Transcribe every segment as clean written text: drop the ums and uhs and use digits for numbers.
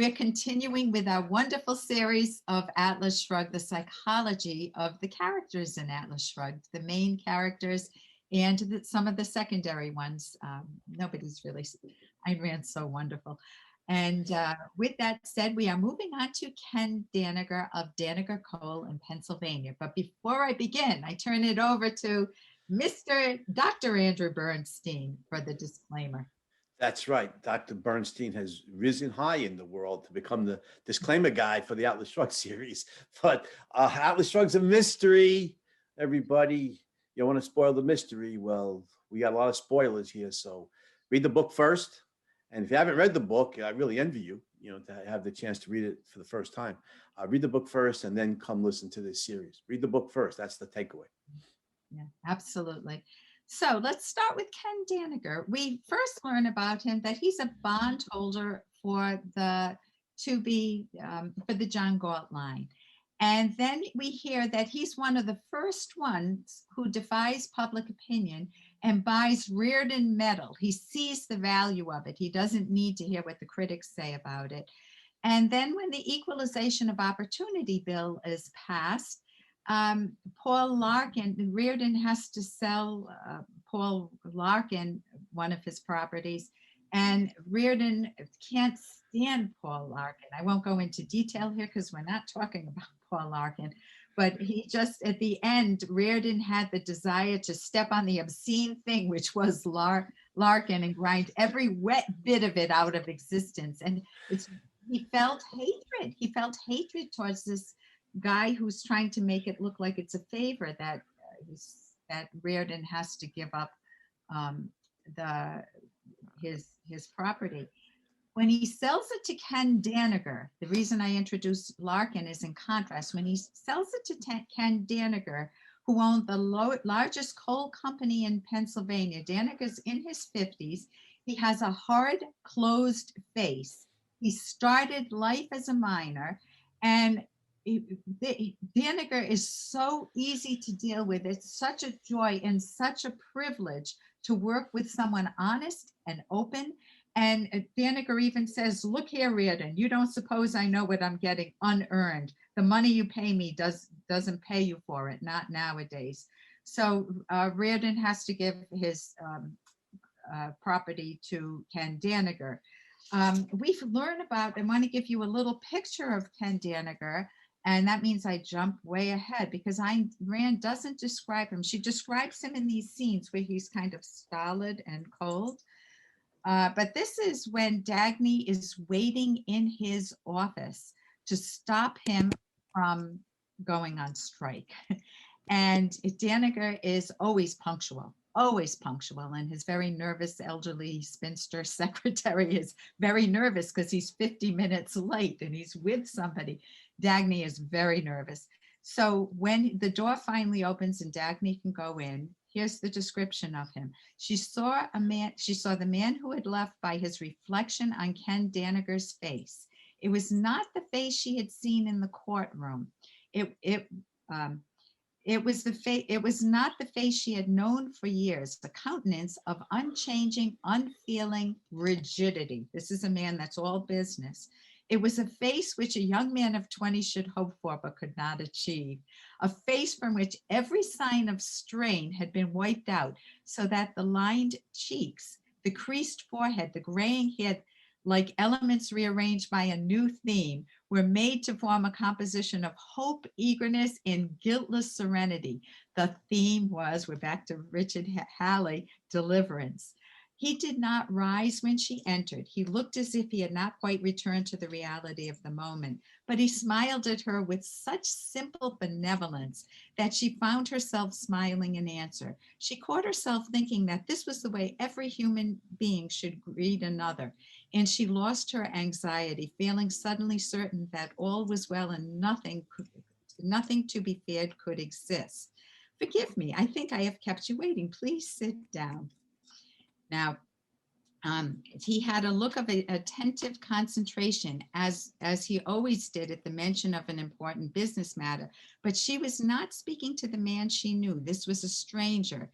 We're continuing with our wonderful series of Atlas Shrugged, the psychology of the characters in Atlas Shrugged, the main characters and some of the secondary ones. Nobody's really, Ayn Rand's so wonderful. And with that said, we are moving on to Ken Danagger of Danagger Coal in Pennsylvania. But before I begin, I turn it over to Dr. Andrew Bernstein for the disclaimer. That's right. Dr. Bernstein has risen high in the world to become the disclaimer guy for the Atlas Shrugged series. But Atlas Shrugged's a mystery, everybody. You want to spoil the mystery? Well, we got a lot of spoilers here. So read the book first. And if you haven't read the book, I really envy you, to have the chance to read it for the first time. Read the book first and then come listen to this series. Read the book first. That's the takeaway. Yeah, absolutely. So let's start with Ken Danagger. We first learn about him that he's a bondholder for the John Galt line. And then we hear that he's one of the first ones who defies public opinion and buys Reardon metal. He sees the value of it. He doesn't need to hear what the critics say about it. And then when the Equalization of Opportunity Bill is passed, Paul Larkin, Reardon has to sell Paul Larkin one of his properties, and Reardon can't stand Paul Larkin. I won't go into detail here because we're not talking about Paul Larkin, but he just, at the end, Reardon had the desire to step on the obscene thing, which was Larkin, and grind every wet bit of it out of existence. And he felt hatred. He felt hatred towards this guy who's trying to make it look like it's a favor that Reardon has to give up his property. When he sells it to Ken Danagger, the reason I introduced Larkin is in contrast. When he sells it to Ken Danagger, who owned the largest coal company in Pennsylvania, Danagger's in his 50s. He has a hard, closed face. He started life as a miner, and Danagger is so easy to deal with. It's such a joy and such a privilege to work with someone honest and open. And Danagger even says, look here, Reardon, you don't suppose I know what I'm getting unearned. The money you pay me doesn't pay you for it, not nowadays. So Reardon has to give his property to Ken Danagger. We've learned about, I want to give you a little picture of Ken Danagger. And that means I jump way ahead because Ayn Rand doesn't describe him. She describes him in these scenes where he's kind of stolid and cold. But this is when Dagny is waiting in his office to stop him from going on strike. And Danagger is always punctual, and his very nervous elderly spinster secretary is very nervous because he's 50 minutes late and he's with somebody. Dagny is very nervous. So when the door finally opens and Dagny can go in, here's the description of him. She saw the man who had left by his reflection on Ken Danagger's face. It was not the face she had seen in the courtroom. It was not the face she had known for years, the countenance of unchanging, unfeeling rigidity. This is a man that's all business. It was a face which a young man of 20 should hope for but could not achieve. A face from which every sign of strain had been wiped out, so that the lined cheeks, the creased forehead, the graying head, like elements rearranged by a new theme, were made to form a composition of hope, eagerness, and guiltless serenity. The theme was, we're back to Richard Halley, deliverance. He did not rise when she entered. He looked as if he had not quite returned to the reality of the moment, but he smiled at her with such simple benevolence that she found herself smiling in answer. She caught herself thinking that this was the way every human being should greet another, and she lost her anxiety, feeling suddenly certain that all was well and nothing to be feared could exist. Forgive me, I think I have kept you waiting. Please sit down. Now, he had a look of attentive concentration, as he always did at the mention of an important business matter, but she was not speaking to the man she knew. This was a stranger.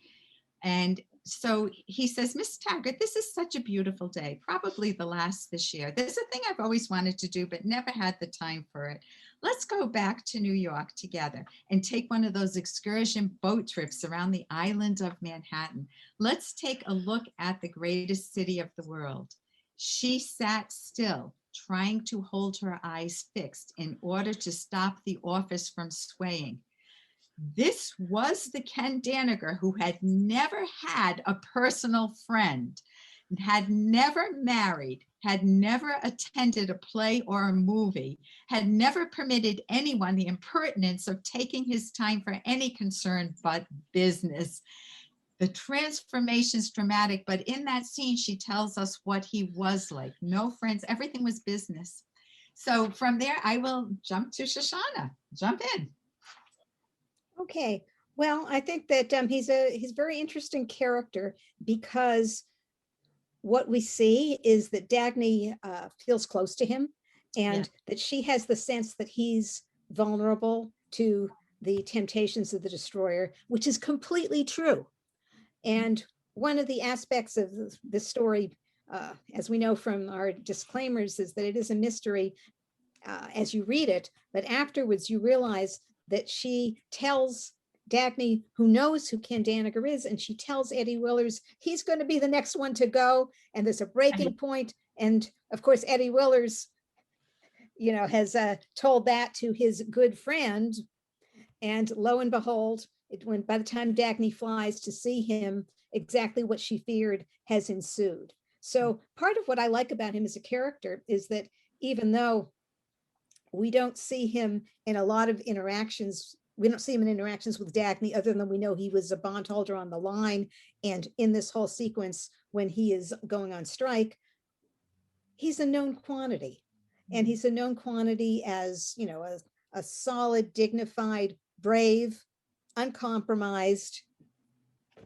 And so he says, Miss Taggart, this is such a beautiful day, probably the last this year. There's a thing I've always wanted to do, but never had the time for it. Let's go back to New York together and take one of those excursion boat trips around the island of Manhattan. Let's take a look at the greatest city of the world. She sat still, trying to hold her eyes fixed in order to stop the office from swaying. This was the Ken Danagger who had never had a personal friend, had never married, had never attended a play or a movie, had never permitted anyone the impertinence of taking his time for any concern but business. The transformation's dramatic, but in that scene, she tells us what he was like. No friends, everything was business. So from there, I will jump to Shoshana. Jump in. Okay. Well, I think that he's a very interesting character because what we see is that Dagny feels close to him and that she has the sense that he's vulnerable to the temptations of the destroyer, which is completely true. And one of the aspects of the story, as we know from our disclaimers, is that it is a mystery as you read it, but afterwards you realize that she tells Dagny, who knows who Ken Danagger is, and she tells Eddie Willers he's going to be the next one to go, and there's a breaking point. And of course, Eddie Willers, has told that to his good friend, and lo and behold, by the time Dagny flies to see him, exactly what she feared has ensued. So part of what I like about him as a character is that even though we don't see him in a lot of interactions. We don't see him in interactions with Dagny other than we know he was a bondholder on the line. And in this whole sequence, when he is going on strike, he's a known quantity. And he's a known quantity as, a solid, dignified, brave, uncompromised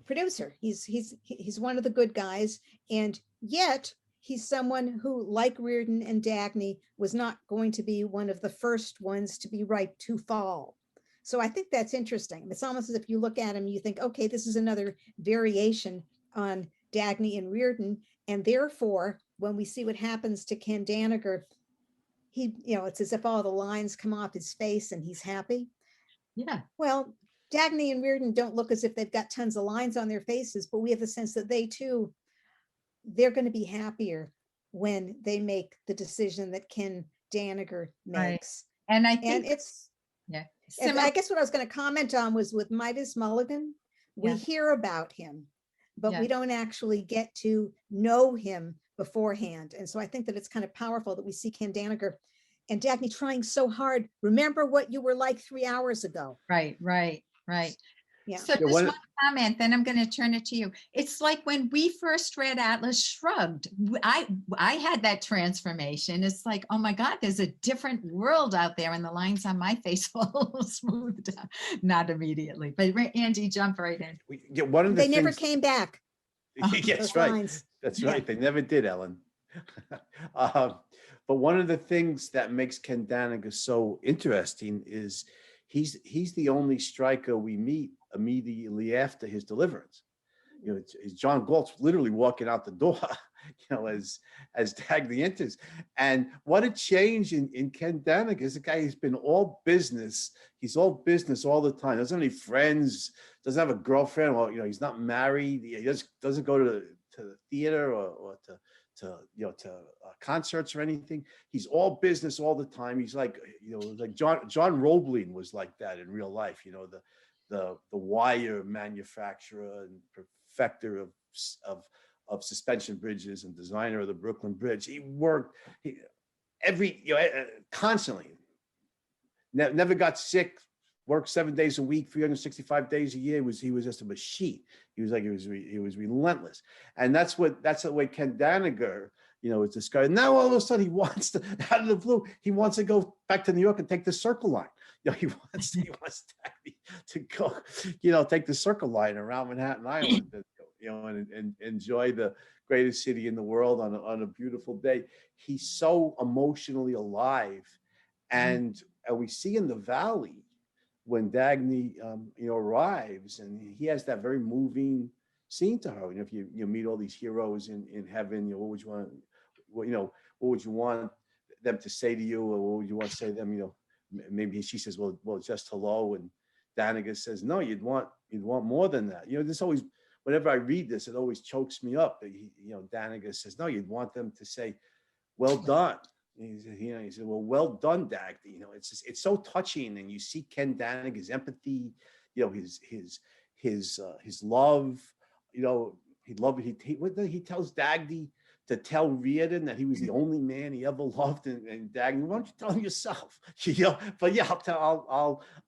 producer. He's one of the good guys. And yet he's someone who, like Reardon and Dagny, was not going to be one of the first ones to be ripe to fall. So I think that's interesting. It's almost as if you look at him, you think, okay, this is another variation on Dagny and Reardon. And therefore, when we see what happens to Ken Danagger, it's as if all the lines come off his face and he's happy. Yeah. Well, Dagny and Reardon don't look as if they've got tons of lines on their faces, but we have the sense that they're going to be happier when they make the decision that Ken Danagger makes. Right. And I think it's, similar. I guess what I was going to comment on was with Midas Mulligan, we hear about him, but we don't actually get to know him beforehand. And so I think that it's kind of powerful that we see Ken Danagger and Dagny trying so hard. Remember what you were like 3 hours ago. Right. Yeah. So just one comment, then I'm going to turn it to you. It's like when we first read Atlas Shrugged, I had that transformation. It's like, oh my God, there's a different world out there, and the lines on my face will smooth down. Not immediately, but Andy, jump right in. They never came back. Yes, right. Lines. That's right. They never did, Ellen. But one of the things that makes Ken Danagger so interesting is he's the only striker we meet immediately after his deliverance. It's John Galt's literally walking out the door, as Dagny enters. And what a change in Ken Danagger. Is a guy who's been all business. He's all business all the time. Doesn't have any friends, doesn't have a girlfriend. Well, he's not married. He doesn't go to the theater or to concerts or anything. He's all business all the time. He's like, like John Roebling was like that in real life. The wire manufacturer and perfecter of suspension bridges and designer of the Brooklyn Bridge. He worked constantly. Never got sick. Worked 7 days a week, 365 days a year. He was just a machine. He was relentless, and that's the way Ken Danagger, is this guy. Now all of a sudden he wants to, out of the blue, he wants to go back to New York and take the Circle Line. He wants to go, take the Circle Line around Manhattan Island, and enjoy the greatest city in the world on a beautiful day. He's so emotionally alive, and we see in the Valley when Dagny, arrives, and he has that very moving scene to her. If you meet all these heroes in heaven, what would you want? What would you want them to say to you, or what would you want to say to them? Maybe she says, well, just hello, and Danagger says, no, you'd want more than that. This always, whenever I read this, it always chokes me up. Danagger says, no, you'd want them to say, well done. He said, well done, Dagny. It's so touching, and you see Ken Danagger's empathy, his love. He tells Dagny to tell Reardon that he was the only man he ever loved, and Dagny, why don't you tell him yourself? But yeah,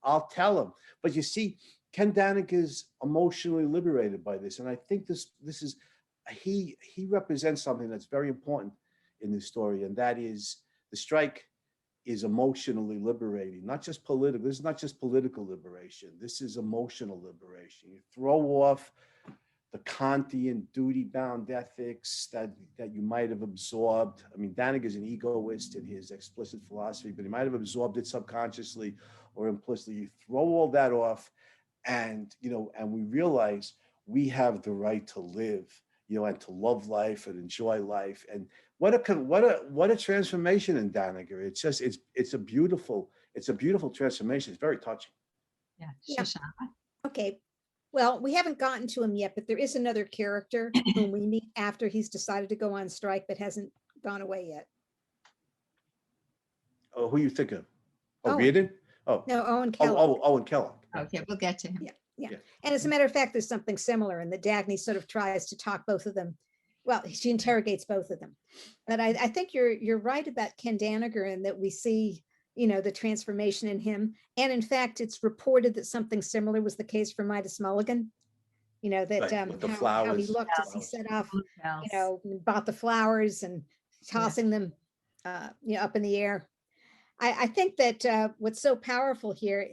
I'll tell him. But you see, Ken Danagger's emotionally liberated by this, and I think this is he represents something that's very important in this story, and that is the strike is emotionally liberating, not just political. This is not just political liberation. This is emotional liberation. You throw off the Kantian duty-bound ethics that you might have absorbed. I mean, Danagger's an egoist in his explicit philosophy, but he might have absorbed it subconsciously or implicitly. You throw all that off, and we realize we have the right to live, and to love life and enjoy life. And what a transformation in Danagger. It's a beautiful transformation. It's very touching. Yeah. Yeah. Shoshana. Okay. Well, we haven't gotten to him yet, but there is another character whom we meet after he's decided to go on strike, but hasn't gone away yet. Oh, who you think of? Oh, Owen. Reardon? Oh, No, Owen Kellogg. Owen Kellogg. Okay, we'll get to him. Yeah. And as a matter of fact, there's something similar in that Dagny sort of tries to talk both of them. Well, she interrogates both of them. But I think you're right about Ken Danagger, and that we see, the transformation in him. And in fact, it's reported that something similar was the case for Midas Mulligan. That Right, with the how he flowers. looked as he set off, Else. bought the flowers and tossing them, up in the air. I think that what's so powerful here,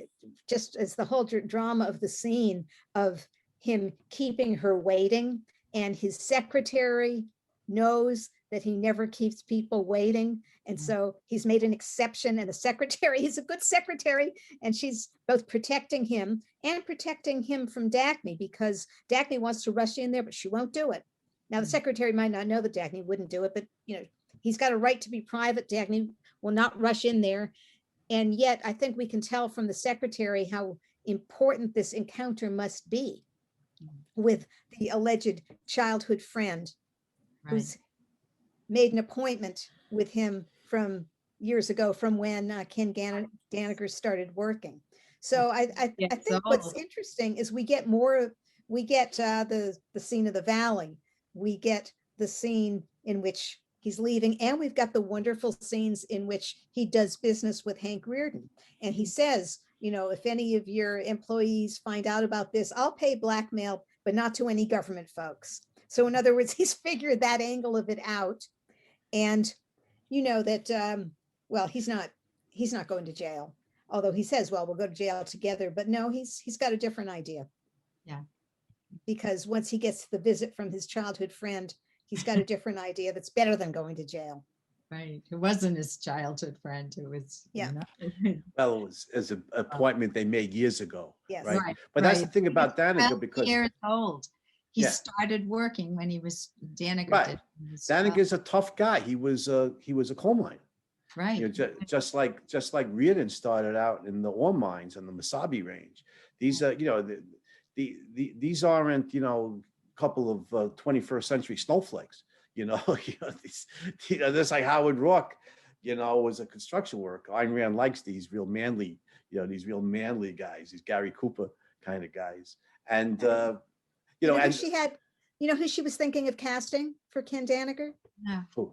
just as the whole drama of the scene of him keeping her waiting, and his secretary knows that he never keeps people waiting. And so he's made an exception, and the secretary is a good secretary, and she's both protecting him and protecting him from Dagny, because Dagny wants to rush in there, but she won't do it. Now, the secretary might not know that Dagny wouldn't do it, but he's got a right to be private. Dagny will not rush in there. And yet I think we can tell from the secretary how important this encounter must be with the alleged childhood friend, who's made an appointment with him from years ago, from when Ken Danagger started working. So I think what's interesting is we get the scene of the valley. We get the scene in which he's leaving, and we've got the wonderful scenes in which he does business with Hank Reardon. And he says, if any of your employees find out about this, I'll pay blackmail, but not to any government folks. So in other words, he's figured that angle of it out. And that, well, he's not going to jail. Although he says, well, we'll go to jail together, but no, he's got a different idea. Yeah. Because once he gets the visit from his childhood friend, he's got a different idea that's better than going to jail. Right. It wasn't his childhood friend. It was, Yeah. Well, it was as an appointment they made years ago. Yes. Right. But that's the thing about Danagger, because years old. He Yeah. started working when he was Danagger. Right. did when he was Danagger's a tough guy. He was a coal miner. 12. Right. Just like Reardon started out in the ore mines on the Mesabi Range. These are, these aren't, couple of 21st century snowflakes. This like Howard Rourke, was a construction worker. Ayn Rand likes these real manly, guys, these Gary Cooper kind of guys. And and she had, who she was thinking of casting for Ken Danagger? Yeah. Who?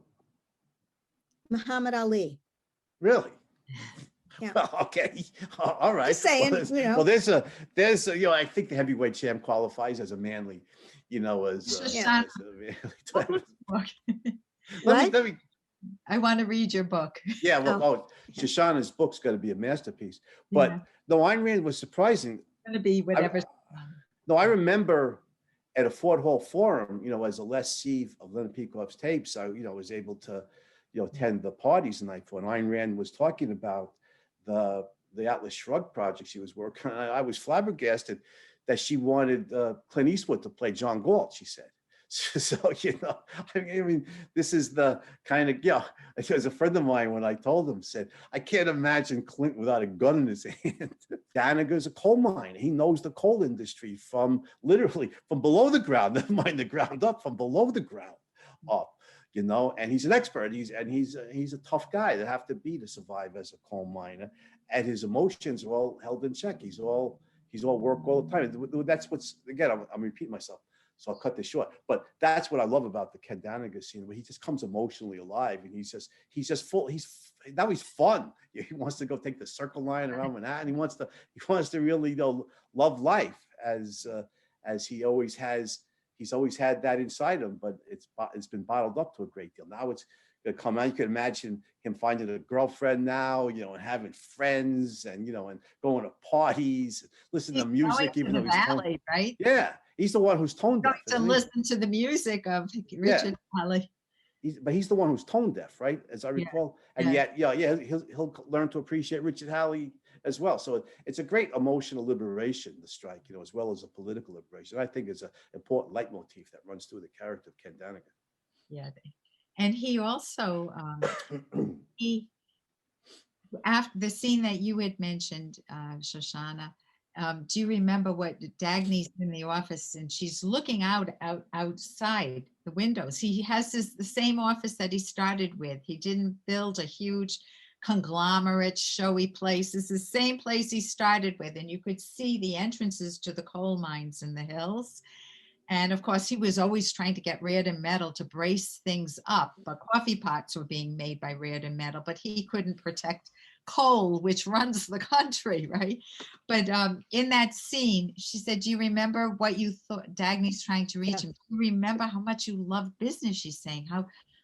Muhammad Ali. Really? Yeah. Well, okay. All right. Just saying, Well, there's a, I think the heavyweight champ qualifies as a manly, Shoshana. Let me, I want to read your book. yeah, well, Shoshana's book's got to be a masterpiece. But Yeah. no, Ayn Rand was surprising. It's going to be whatever. No, I remember at a Fort Hall forum, as a lessee of Leonard Peikoff's tapes, I, was able to, attend the parties the night before. And Ayn Rand was talking about the Atlas Shrugged project she was working on. I was flabbergasted that she wanted Clint Eastwood to play John Galt, she said. So, I mean, this is the kind of, as a friend of mine, when I told him, said, I can't imagine Clint without a gun in his hand. Danagger's a coal miner. He knows the coal industry from literally from below the ground, never mind the ground up, from below the ground up, and he's an expert. He's a tough guy to have to be to survive as a coal miner. And his emotions are all held in check. He's all work all the time. That's what's, again, I'm repeating myself. So I'll cut this short, but that's what I love about the Ken Danagger scene, where he just comes emotionally alive, and he's just full. Now he's fun. He wants to go take the circle line around Manhattan. He wants to really love life as he always has. He's always had that inside him, but it's been bottled up to a great deal. Now it's gonna come out. You can imagine him finding a girlfriend now, and having friends, and and going to parties, listening to music, even though he's Valley, right? Yeah. He's the one who's tone deaf. To listen to the music of Richard Halley. But he's the one who's tone deaf, right? As I recall. And yet, he'll learn to appreciate Richard Halley as well. So it's a great emotional liberation, the strike, as well as a political liberation. I think it's an important leitmotif that runs through the character of Ken Danagger. Yeah. And he also, after the scene that you had mentioned, Shoshana, do you remember what Dagny's in the office and she's looking outside the windows? He has the same office that he started with. He didn't build a huge conglomerate, showy place. It's the same place he started with, and you could see the entrances to the coal mines in the hills. And of course, he was always trying to get Reardon Metal to brace things up, but coffee pots were being made by Reardon Metal, but he couldn't protect coal, which runs the country, right? But in that scene, she said, do you remember what you thought? Dagny's trying to reach him. Do you remember how much you love business? She's saying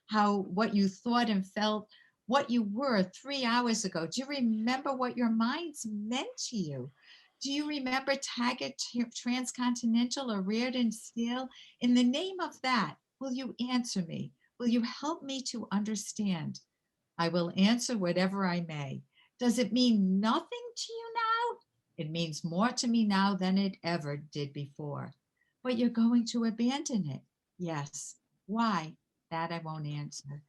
how what you thought and felt, what you were 3 hours ago. Do you remember what your minds meant to you? Do you remember Taggart Transcontinental or Reardon Steel? In the name of that, will you answer me? Will you help me to understand? I will answer whatever I may. Does it mean nothing to you now? It means more to me now than it ever did before. But you're going to abandon it. Yes. Why? That I won't answer.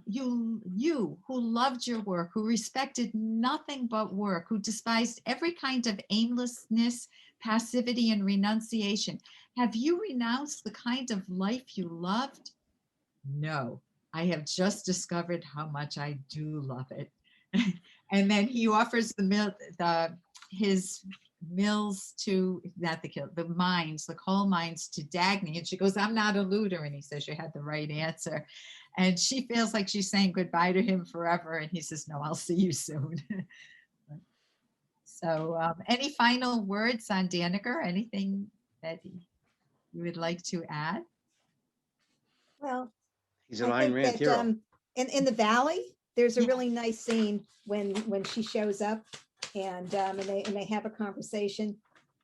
You who loved your work, who respected nothing but work, who despised every kind of aimlessness, passivity, and renunciation, have you renounced the kind of life you loved? No, I have just discovered how much I do love it. And then he offers his mills to, not the mines, the coal mines to Dagny. And she goes, I'm not a looter. And he says, you had the right answer. And she feels like she's saying goodbye to him forever. And he says, no, I'll see you soon. So any final words on Danagger? Anything that you would like to add? Well, he's an Ayn Rand hero. In the valley, there's a really nice scene when she shows up and they have a conversation,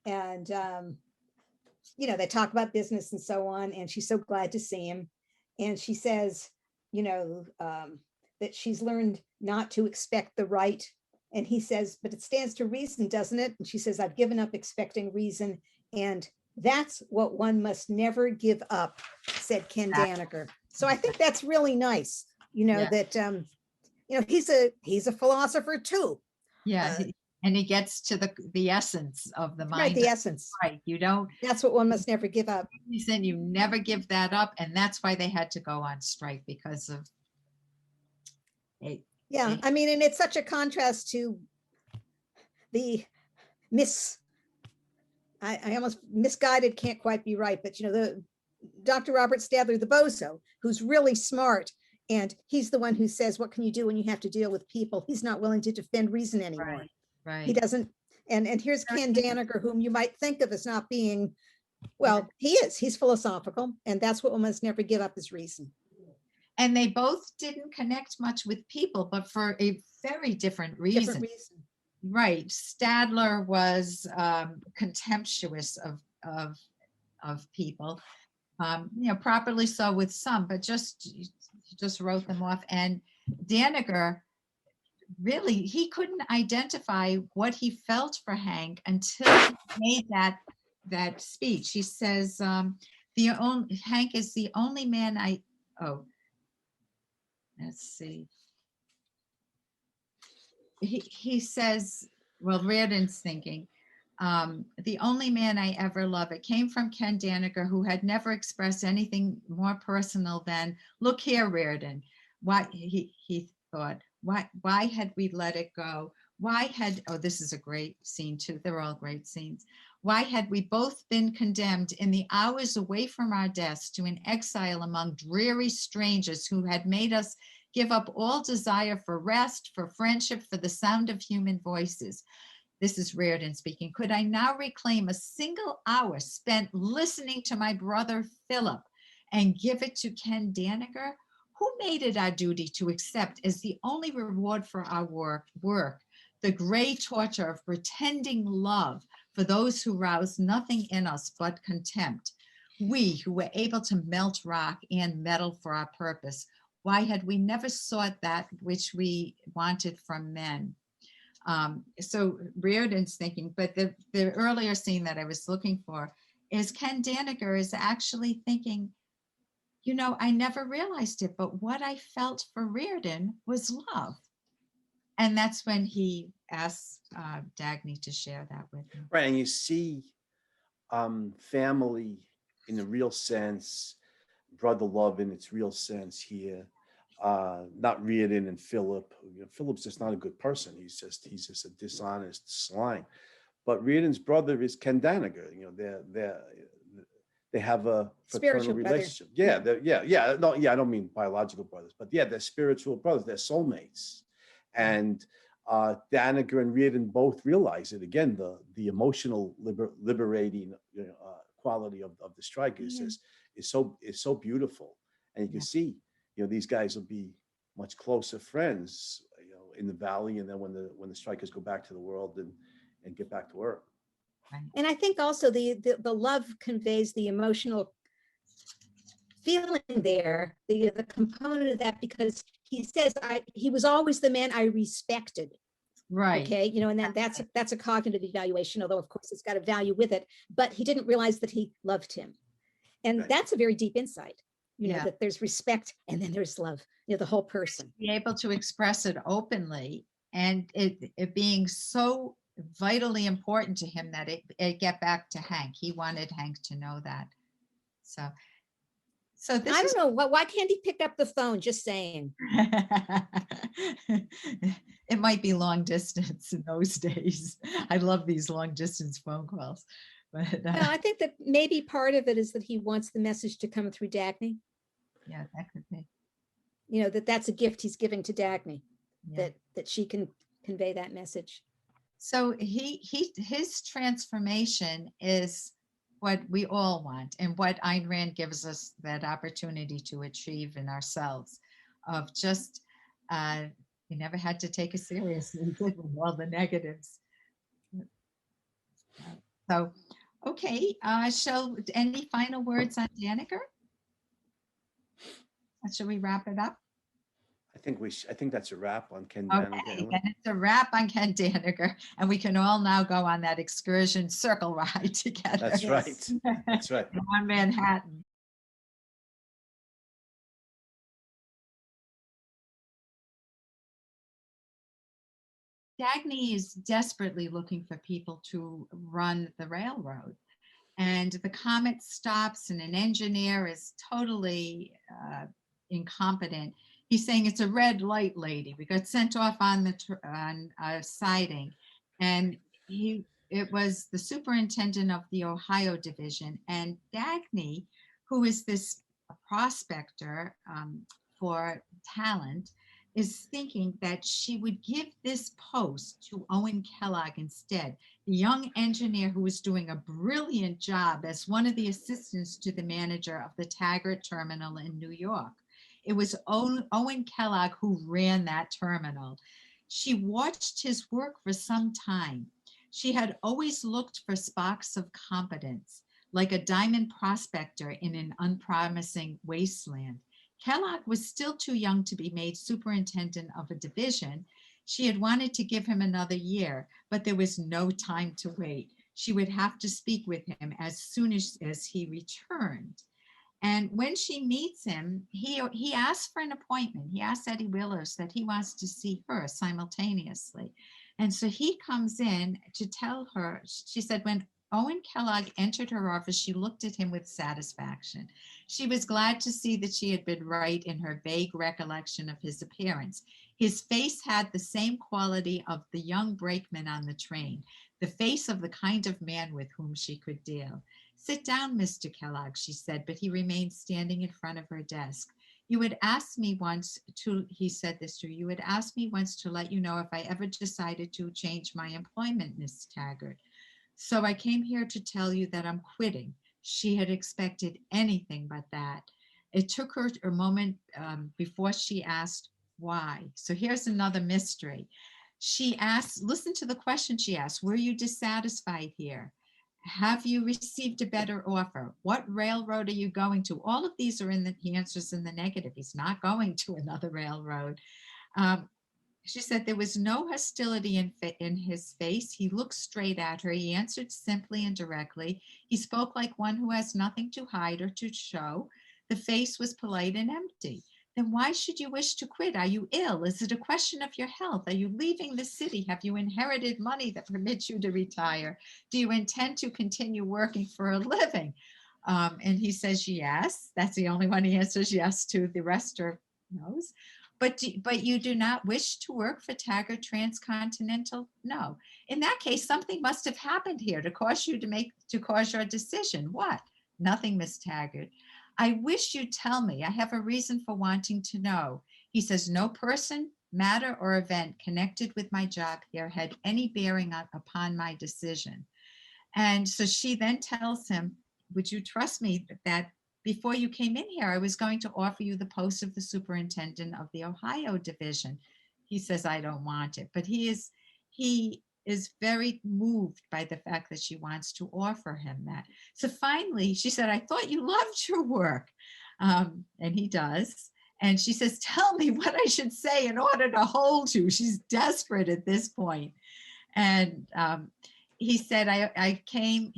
and they talk about business and so on, and she's so glad to see him, and she says that she's learned not to expect the right, and he says, but it stands to reason, doesn't it? And she says, I've given up expecting reason, and that's what one must never give up, said Ken Danagger. So I think that's really nice, that he's a philosopher too. Yeah, and he gets to the essence of the mind. Right, the essence. Right, you don't. That's what one must never give up. He said you never give that up, and that's why they had to go on strike, because of. I mean, and it's such a contrast to the I almost misguided, can't quite be right, but the Dr. Robert Stadler, the bozo, who's really smart, and he's the one who says, what can you do when you have to deal with people? He's not willing to defend reason anymore. Right. He doesn't. And here's Ken Danagger, whom you might think of as not being, well, he's philosophical, and that's what one must never give up, is reason. And they both didn't connect much with people, but for a very different reason. Right. Stadler was contemptuous of people, properly so with some, but just wrote them off. And Danagger really, he couldn't identify what he felt for Hank until he made that speech. He says, Hank is the only man oh, let's see. He says, well, Reardon's thinking, the only man I ever loved. It came from Ken Danagger, who had never expressed anything more personal than, look here, Reardon. Why, he thought, why had we let it go? Why had, oh, this is a great scene too. They're all great scenes. Why had we both been condemned in the hours away from our desks to an exile among dreary strangers who had made us give up all desire for rest, for friendship, for the sound of human voices? This is Reardon speaking. Could I now reclaim a single hour spent listening to my brother Philip and give it to Ken Danagger? Who made it our duty to accept as the only reward for our work the gray torture of pretending love for those who rouse nothing in us but contempt? We who were able to melt rock and metal for our purpose, why had we never sought that which we wanted from men? So Reardon's thinking, but the earlier scene that I was looking for is Ken Danagger is actually thinking, you know, I never realized it, but what I felt for Reardon was love. And that's when he asks Dagny to share that with him. Right, and you see family in the real sense, brother love in its real sense here. Not Reardon and Philip. You know, Philip's just not a good person. He's just a dishonest swine. But Reardon's brother is Ken Danagger. You know, they have a fraternal Spiritual brother. relationship. Yeah, no, yeah. I don't mean biological brothers, but yeah, they're spiritual brothers. They're soulmates. And Danagger and Reardon both realize it. Again, the emotional liberating quality of the strike is so beautiful, and you can see, you know, these guys will be much closer friends, you know, in the valley, and then when the strikers go back to the world and get back to work. And I think also the love conveys the emotional feeling there, the component of that, because he says he was always the man I respected. Right. Okay, you know, and that's a cognitive evaluation, although of course it's got a value with it, but he didn't realize that he loved him. And Right. that's a very deep insight, you know, that there's respect and then there's love, you know, the whole person. Be able to express it openly, and it being so vitally important to him that it get back to Hank. He wanted Hank to know that. So this I don't know, why can't he pick up the phone? Just saying. It might be long distance in those days. I love these long distance phone calls. But No, I think that maybe part of it is that he wants the message to come through Dagny. yeah, that could be. You know, that's a gift he's giving to Dagny, Yeah. that she can convey that message. So his transformation is what we all want, and what Ayn Rand gives us that opportunity to achieve in ourselves, of just we never had to take it seriously with all the negatives. So, okay, any final words on Danagger? Shall we wrap it up? I think that's a wrap on Ken Okay, Danagger. then it's a wrap on Ken Danagger, and we can all now go on that excursion circle ride together. That's right. That's right. On Manhattan. Dagny is desperately looking for people to run the railroad, and the comet stops, and an engineer is totally incompetent. He's saying, it's a red light, lady. We got sent off on the siding, and it was the superintendent of the Ohio division, and Dagny, who is this prospector for talent, is thinking that she would give this post to Owen Kellogg instead, the young engineer who was doing a brilliant job as one of the assistants to the manager of the Taggart terminal in New York. It was Owen Kellogg who ran that terminal. She watched his work for some time. She had always looked for sparks of competence, like a diamond prospector in an unpromising wasteland. Kellogg was still too young to be made superintendent of a division. She had wanted to give him another year, but there was no time to wait. She would have to speak with him as soon as he returned. And when she meets him, he asks for an appointment. He asks Eddie Willis that he wants to see her simultaneously. And so he comes in to tell her, she said, when Owen Kellogg entered her office, she looked at him with satisfaction. She was glad to see that she had been right in her vague recollection of his appearance. His face had the same quality of the young brakeman on the train, the face of the kind of man with whom she could deal. Sit down, Mr. Kellogg, she said, but he remained standing in front of her desk. You had asked me once to, he said this to her, you had asked me once to let you know if I ever decided to change my employment, Miss Taggart. So I came here to tell you that I'm quitting. She had expected anything but that. It took her a moment before she asked why. So here's another mystery. She asked, listen to the question she asked, were you dissatisfied here? Have you received a better offer? What railroad are you going to? All of these are he answers in the negative. He's not going to another railroad. She said there was no hostility in his face. He looked straight at her. He answered simply and directly. He spoke like one who has nothing to hide or to show. The face was polite and empty. Then why should you wish to quit? Are you ill? Is it a question of your health? Are you leaving the city? Have you inherited money that permits you to retire? Do you intend to continue working for a living? And he says, yes. That's the only one he answers yes to. The rest are no's. But you do not wish to work for Taggart Transcontinental? No. In that case, something must have happened here to cause your decision. What? Nothing, Miss Taggart. I wish you'd tell me. I have a reason for wanting to know. He says, no person, matter, or event connected with my job here had any bearing upon my decision. And so she then tells him, would you trust me that before you came in here, I was going to offer you the post of the superintendent of the Ohio division. He says, I don't want it, but he is very moved by the fact that she wants to offer him that. So finally, she said, I thought you loved your work. And he does. And she says, tell me what I should say in order to hold you. She's desperate at this point. And he said, I came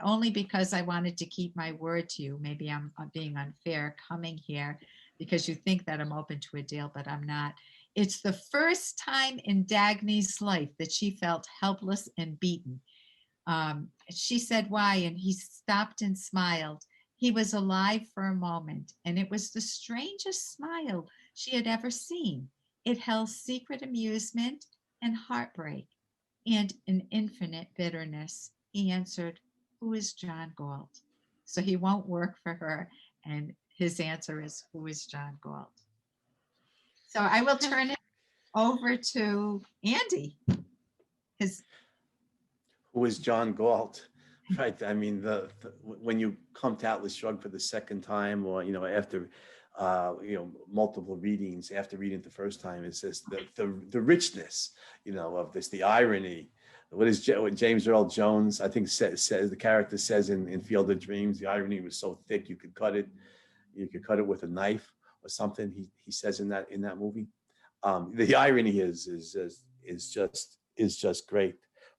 only because I wanted to keep my word to you. Maybe I'm being unfair coming here because you think that I'm open to a deal, but I'm not. It's the first time in Dagny's life that she felt helpless and beaten. She said, why? And he stopped and smiled. He was alive for a moment, and it was the strangest smile she had ever seen. It held secret amusement and heartbreak and an infinite bitterness. He answered, who is John Galt? So he won't work for her. And his answer is, who is John Galt? So I will turn it over to Andy. Who is John Galt? Right. I mean, when you come to Atlas Shrugged for the second time, or after multiple readings, after reading it the first time, it's just the richness, of this, the irony. What James Earl Jones, I think, says the character says in Field of Dreams, the irony was so thick you could cut it with a knife or something. He says in that movie, the irony is just great.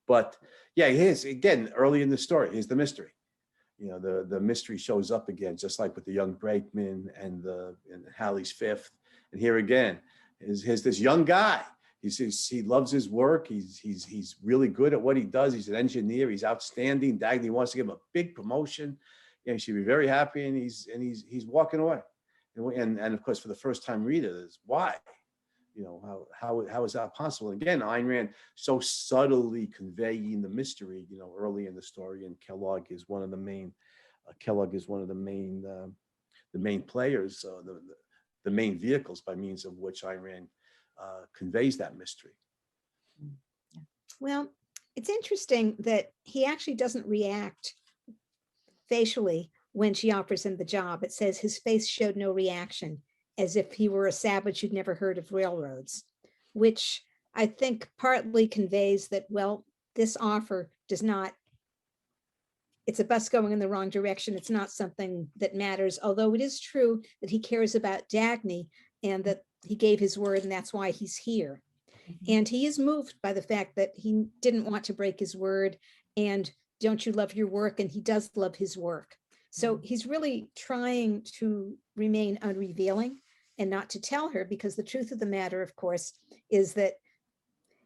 But yeah, here's again early in the story. Here's the mystery. The mystery shows up again, just like with the young brakeman and Hallie's Fifth. And here again is this young guy. He loves his work. He's really good at what he does. He's an engineer. He's outstanding. Dagny wants to give him a big promotion. He should be very happy, and he's walking away. And of course, for the first time reader, is why. How is that possible? And again, Ayn Rand so subtly conveying the mystery, early in the story, and Kellogg is one of the main. The main players, the main vehicles by means of which Ayn Rand conveys that mystery. Well, it's interesting that he actually doesn't react facially when she offers him the job. It says his face showed no reaction, as if he were a savage who'd never heard of railroads, which I think partly conveys that, well, this offer does not, it's a bus going in the wrong direction. It's not something that matters, although it is true that he cares about Dagny and that he gave his word and that's why he's here. And he is moved by the fact that he didn't want to break his word. And don't you love your work? And he does love his work. So he's really trying to remain unrevealing and not to tell her, because the truth of the matter, of course, is that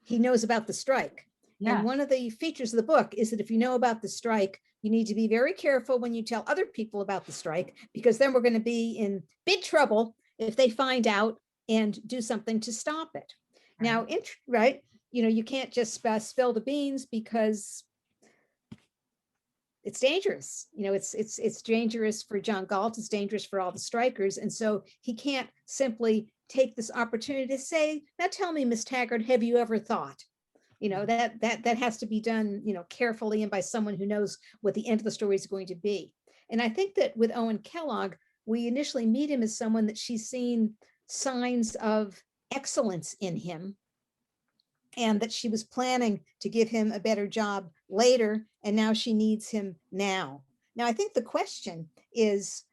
he knows about the strike. Yeah. And one of the features of the book is that if you know about the strike, you need to be very careful when you tell other people about the strike, because then we're going to be in big trouble if they find out and do something to stop it. Now, right, you can't just spill the beans, because it's dangerous. It's dangerous for John Galt. It's dangerous for all the strikers. And so he can't simply take this opportunity to say, now tell me, Miss Taggart, have you ever thought? That has to be done, carefully, and by someone who knows what the end of the story is going to be. And I think that with Owen Kellogg, we initially meet him as someone that she's seen signs of excellence in him, and that she was planning to give him a better job later, and now she needs him now. Now, I think the question is,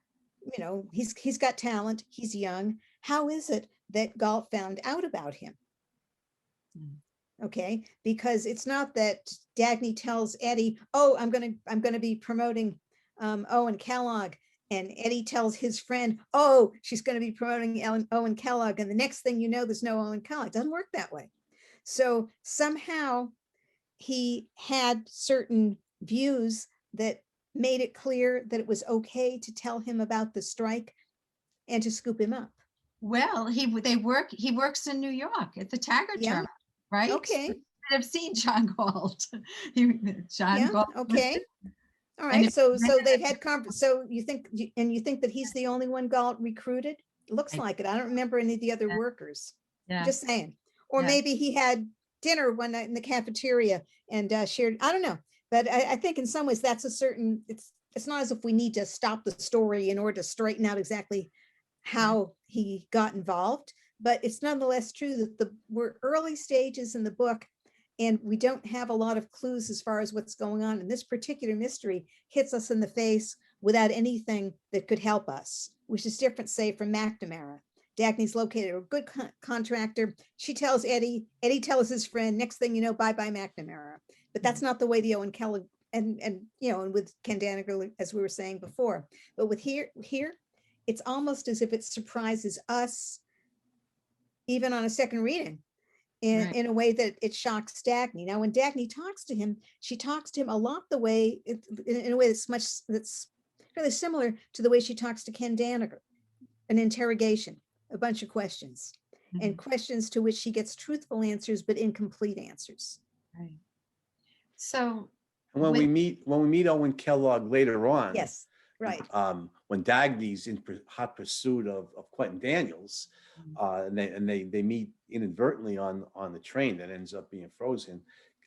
he's got talent, he's young. How is it that Galt found out about him? Okay, because it's not that Dagny tells Eddie, oh, I'm gonna be promoting Owen Kellogg, and Eddie tells his friend, oh, she's going to be promoting Owen Kellogg, and the next thing you know, there's no Owen Kellogg. It doesn't work that way. So somehow he had certain views that made it clear that it was okay to tell him about the strike and to scoop him up. Well, he works in New York at the Taggart terminal, right? Okay. I've seen John Galt. Galt. Okay. All right. So they've had so you think that he's the only one Galt recruited? It looks like it. I don't remember any of the other workers. Yeah. Just saying. Or maybe he had dinner one night in the cafeteria and shared. I don't know. But I think in some ways that's it's not as if we need to stop the story in order to straighten out exactly how he got involved. But it's nonetheless true that we're early stages in the book, and we don't have a lot of clues as far as what's going on. And this particular mystery hits us in the face without anything that could help us, which is different, say, from McNamara. Dagny's located a good contractor. She tells Eddie tells his friend, next thing you know, bye-bye McNamara. But that's not the way the Owen Kellogg and with Ken Danagger, as we were saying before. But with here, it's almost as if it surprises us, even on a second reading, in a way that it shocks Dagny. Now, when Dagny talks to him, she talks to him a lot in a way that's really similar to the way she talks to Ken Danagger. An interrogation, a bunch of questions, and questions to which she gets truthful answers, but incomplete answers. Right. So when we meet Owen Kellogg later on, yes, right. When Dagny's in hot pursuit of Quentin Daniels, and they meet inadvertently on the train that ends up being frozen.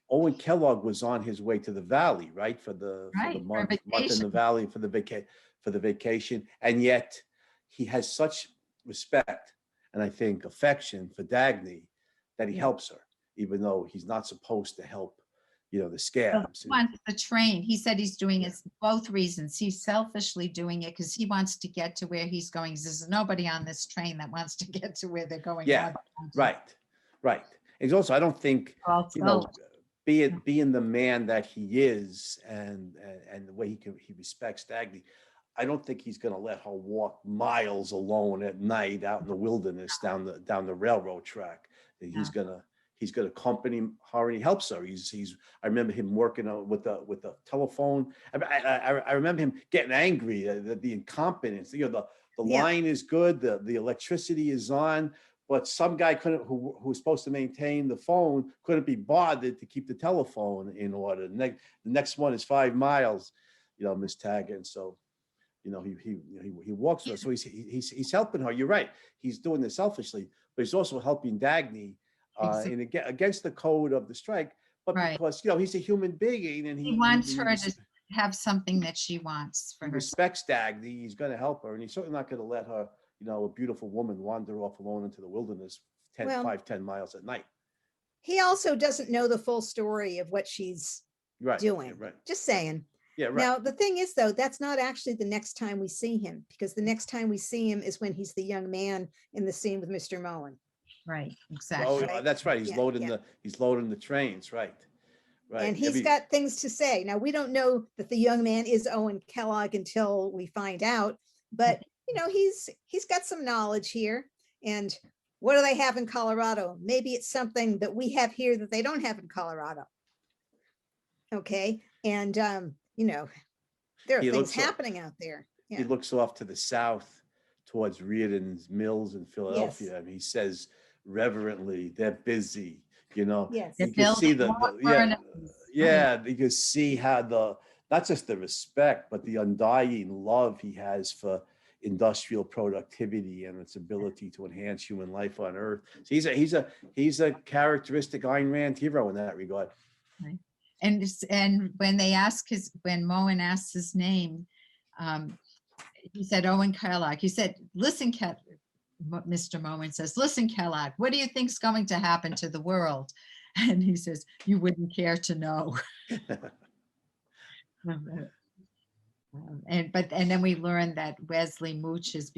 Owen Kellogg was on his way to the valley, right, for the month in the valley for the vacation, and yet he has such respect and I think affection for Dagny that he helps her, even though he's not supposed to help, the scabs. He wants the train. He said he's doing it both reasons. He's selfishly doing it because he wants to get to where he's going. There's nobody on this train that wants to get to where they're going. Yeah, right. He's also, I don't think, being the man that he is and the way he respects Dagny, I don't think he's going to let her walk miles alone at night out in the wilderness down the railroad track. He's going to accompany her, and he helps her. I remember him working with the telephone. I remember him getting angry at the incompetence. The line is good, the electricity is on, but some guy who was supposed to maintain the phone couldn't be bothered to keep the telephone in order. The next one is 5 miles, Miss Taggart. And so, he walks with her. So he's helping her. You're right. He's doing this selfishly, but he's also helping Dagny against the code of the strike. But because he's a human being, and he wants her to have something that she wants for he herself. Respects Dagny. He's going to help her, and he's certainly not going to let her, a beautiful woman, wander off alone into the wilderness 10 miles at night. He also doesn't know the full story of what she's doing. Yeah, right. Just saying. Yeah, right. Now, the thing is, though, that's not actually the next time we see him, because the next time we see him is when he's the young man in the scene with Mr. Moen. Right, Oh, exactly. Right. that's right. He's Yeah, loading yeah. he's loading the trains, right? Right. And he's got things to say. Now, we don't know that the young man is Owen Kellogg until we find out, but he's got some knowledge here. And what do they have in Colorado? Maybe it's something that we have here that they don't have in Colorado. Okay. And there are He things looks happening out there. he Yeah. looks off to the south towards Reardon's Mills in Yes. Philadelphia. And he says reverently, they're busy, you know. Yes. They're You can see building more yeah, furnaces. yeah, you can see how not just the respect, but the undying love he has for industrial productivity and its ability to enhance human life on Earth. So he's a characteristic Ayn Rand hero in that regard. Right. And when Moen asked his name, he said Owen Kellogg. He said, "Listen, Mr. Moen says, listen, Kellogg, what do you think's going to happen to the world?" And he says, "You wouldn't care to know." And then we learned that Wesley Mooch has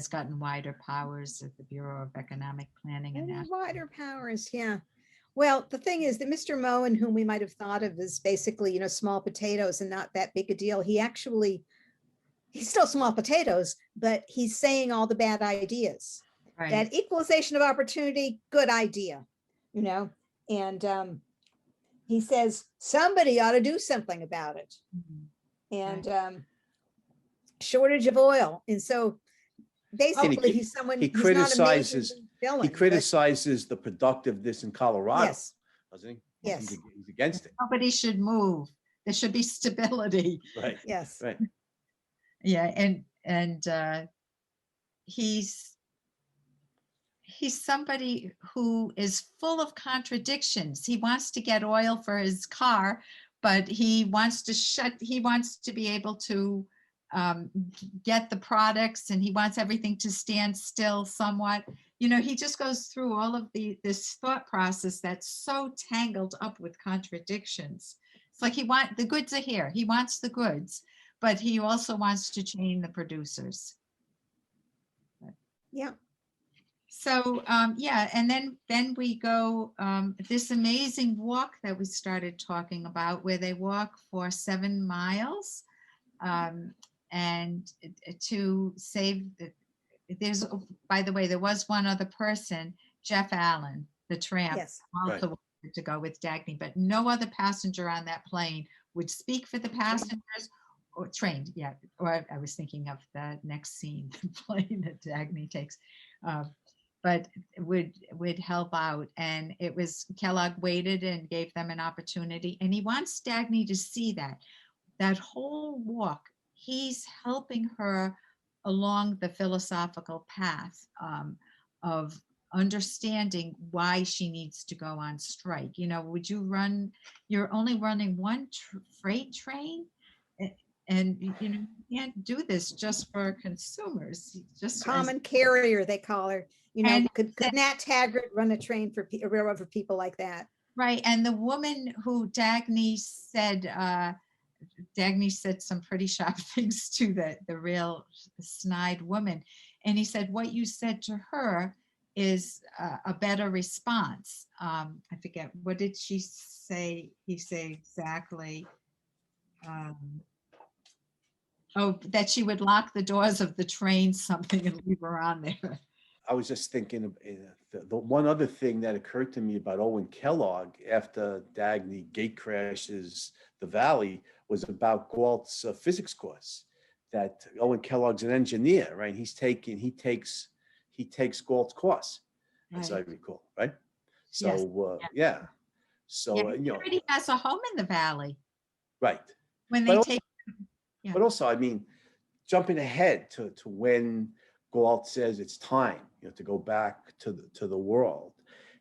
gotten wider powers at the Bureau of Economic Planning and National. Wider powers, yeah. Well, the thing is that Mr. Moen, whom we might have thought of as basically, small potatoes and not that big a deal, he's still small potatoes, but he's saying all the bad ideas. Right. That equalization of opportunity, good idea, and he says somebody ought to do something about it. Mhm. And shortage of oil. And so basically he's someone he he's not a major criticizes villain, he but criticizes the productiveness in Colorado, yes, doesn't he? yes, He's against it. Nobody should move. There should be stability. Right. yes. Right. Yeah, and he's somebody who is full of contradictions. He wants to get oil for his car, but he wants to be able to get the products, and he wants everything to stand still somewhat. He just goes through all of this thought process that's so tangled up with contradictions. It's like the goods are here. He wants the goods, but he also wants to chain the producers. Yeah. So yeah, and then we go this amazing walk that we started talking about, where they walk for 7 miles, and to save. By the way, there was one other person, Jeff Allen, the tramp, Yes. also wanted to go with Dagny, but no other passenger on that plane would speak for the passengers. Or trained, yeah. Or I was thinking of the next scene, the plane that Dagny takes. But would help out. And it was Kellogg waited and gave them an opportunity. And he wants Dagny to see that whole walk, he's helping her along the philosophical path of understanding why she needs to go on strike. You're only running one freight train, and you can't do this just for consumers. Just Common carrier, they call her. And- could Nat Taggart run a train for a railroad for people like that? Right. And the woman who Dagny said some pretty sharp things to the real snide woman. And he said, what you said to her is a better response. I forget, what did she say? He said exactly. That she would lock the doors of the train, something, and leave her on there. I was just thinking of the one other thing that occurred to me about Owen Kellogg after Dagny gate crashes the valley was about Galt's physics course. That Owen Kellogg's an engineer, right? He takes Galt's course, as I recall, right? So Yes. So he already has a home in the valley. Right. When they take. Yeah. But also, I mean, jumping ahead to when Galt says it's time, to go back to the world,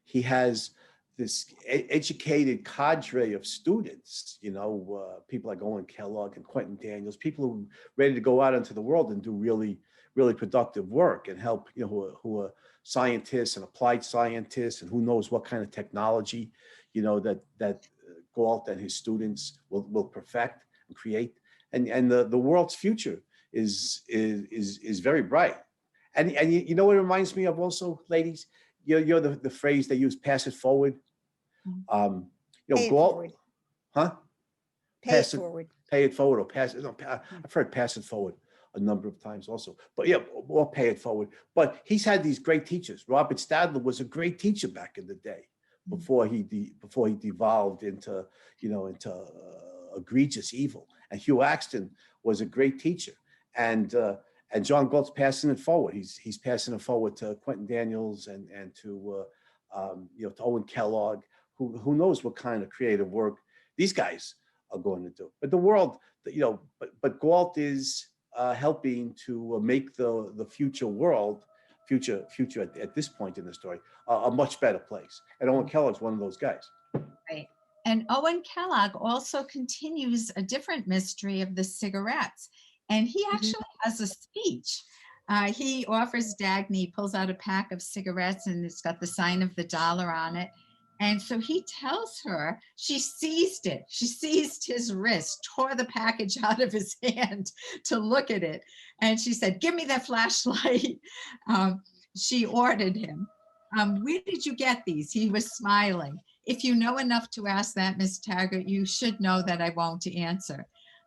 he has this educated cadre of students, people like Owen Kellogg and Quentin Daniels, people who are ready to go out into the world and do really, really productive work and help, who are scientists and applied scientists and who knows what kind of technology, that Galt and his students will perfect and create. And the world's future is very bright. And you know what it reminds me of also, ladies? You're the phrase they use, pass it forward. Pay it Galt, forward. huh? Pay it Pass it, forward. pay it forward or pass it. No, I've heard pass it forward a number of times also. But yeah, or pay it forward. But he's had these great teachers. Robert Stadler was a great teacher back in the day before he devolved into egregious evil. And Hugh Axton was a great teacher. And John Galt's passing it forward. He's passing it forward to Quentin Daniels and to to Owen Kellogg, who knows what kind of creative work these guys are going to do. But the world, but Galt is helping to make the future world, future at this point in the story, a much better place. And Owen Kellogg's one of those guys. Right. And Owen Kellogg also continues a different mystery of the cigarettes. And he actually has a speech. He offers Dagny, pulls out a pack of cigarettes, and it's got the sign of the dollar on it. And so he tells her, she seized it. She seized his wrist, tore the package out of his hand to look at it. And she said, "Give me that flashlight." She ordered him, "Where did you get these?" He was smiling. "If you know enough to ask that, Miss Taggart, you should know that I won't answer.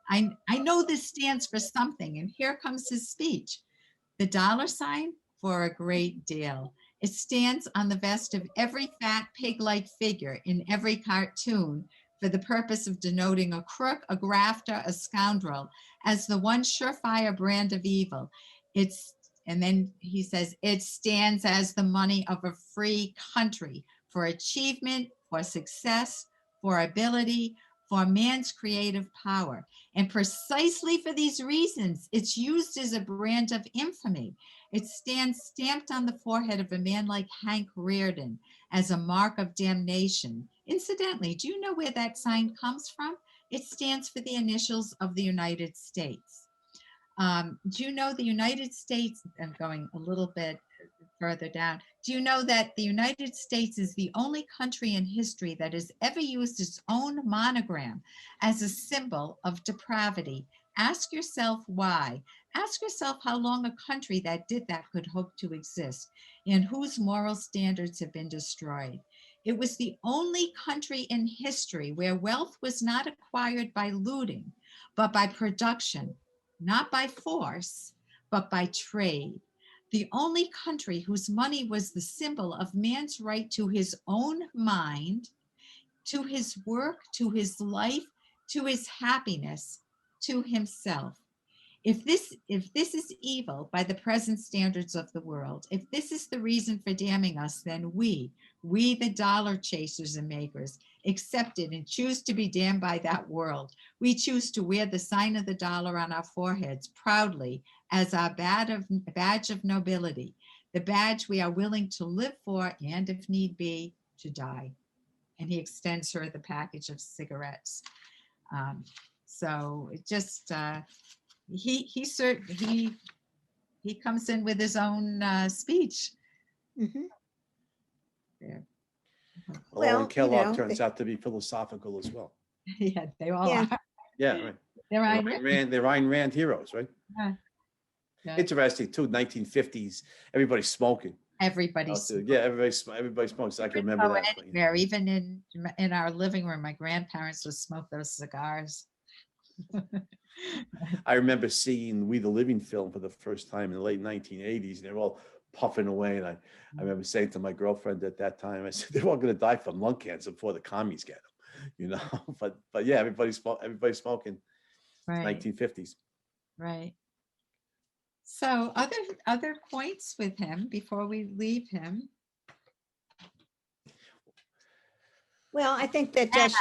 I know this stands for something." And here comes his speech. "The dollar sign for a great deal. It stands on the vest of every fat pig-like figure in every cartoon for the purpose of denoting a crook, a grafter, a scoundrel as the one surefire brand of evil. And then he says, it stands as the money of a free country for achievement, for success, for ability, for man's creative power. And precisely for these reasons, it's used as a brand of infamy. It stands stamped on the forehead of a man like Hank Reardon as a mark of damnation. Incidentally, do you know where that sign comes from? It stands for the initials of the United States. Do you know the United States, I'm going a little bit further down, do you know that the United States is the only country in history that has ever used its own monogram as a symbol of depravity? Ask yourself why. Ask yourself how long a country that did that could hope to exist, and whose moral standards have been destroyed. It was the only country in history where wealth was not acquired by looting, but by production, not by force, but by trade. The only country whose money was the symbol of man's right to his own mind, to his work, to his life, to his happiness, to himself. If this is evil by the present standards of the world, if this is the reason for damning us, then we the dollar chasers and makers, accept it and choose to be damned by that world. We choose to wear the sign of the dollar on our foreheads proudly as our badge of nobility, the badge we are willing to live for and, if need be, to die. And he extends her the package of cigarettes. So it just, he comes in with his own speech. There. Well, Owen Kellogg turns out to be philosophical as well. Yeah, they all are. Yeah, right. They're Ayn Rand heroes, right? Yeah. Interesting too. 1950s, everybody's smoking. Everybody's Yeah, everybody smokes. I can remember that. Anywhere, even in our living room, my grandparents would smoke those cigars. I remember seeing We the Living film for the first time in the late 1980s, and they're all puffing away. And I remember saying to my girlfriend at that time, I said, they're all going to die from lung cancer before the commies get them, But yeah, everybody's smoking. Right. 1950s. Right. So other points with him before we leave him. Well, I think that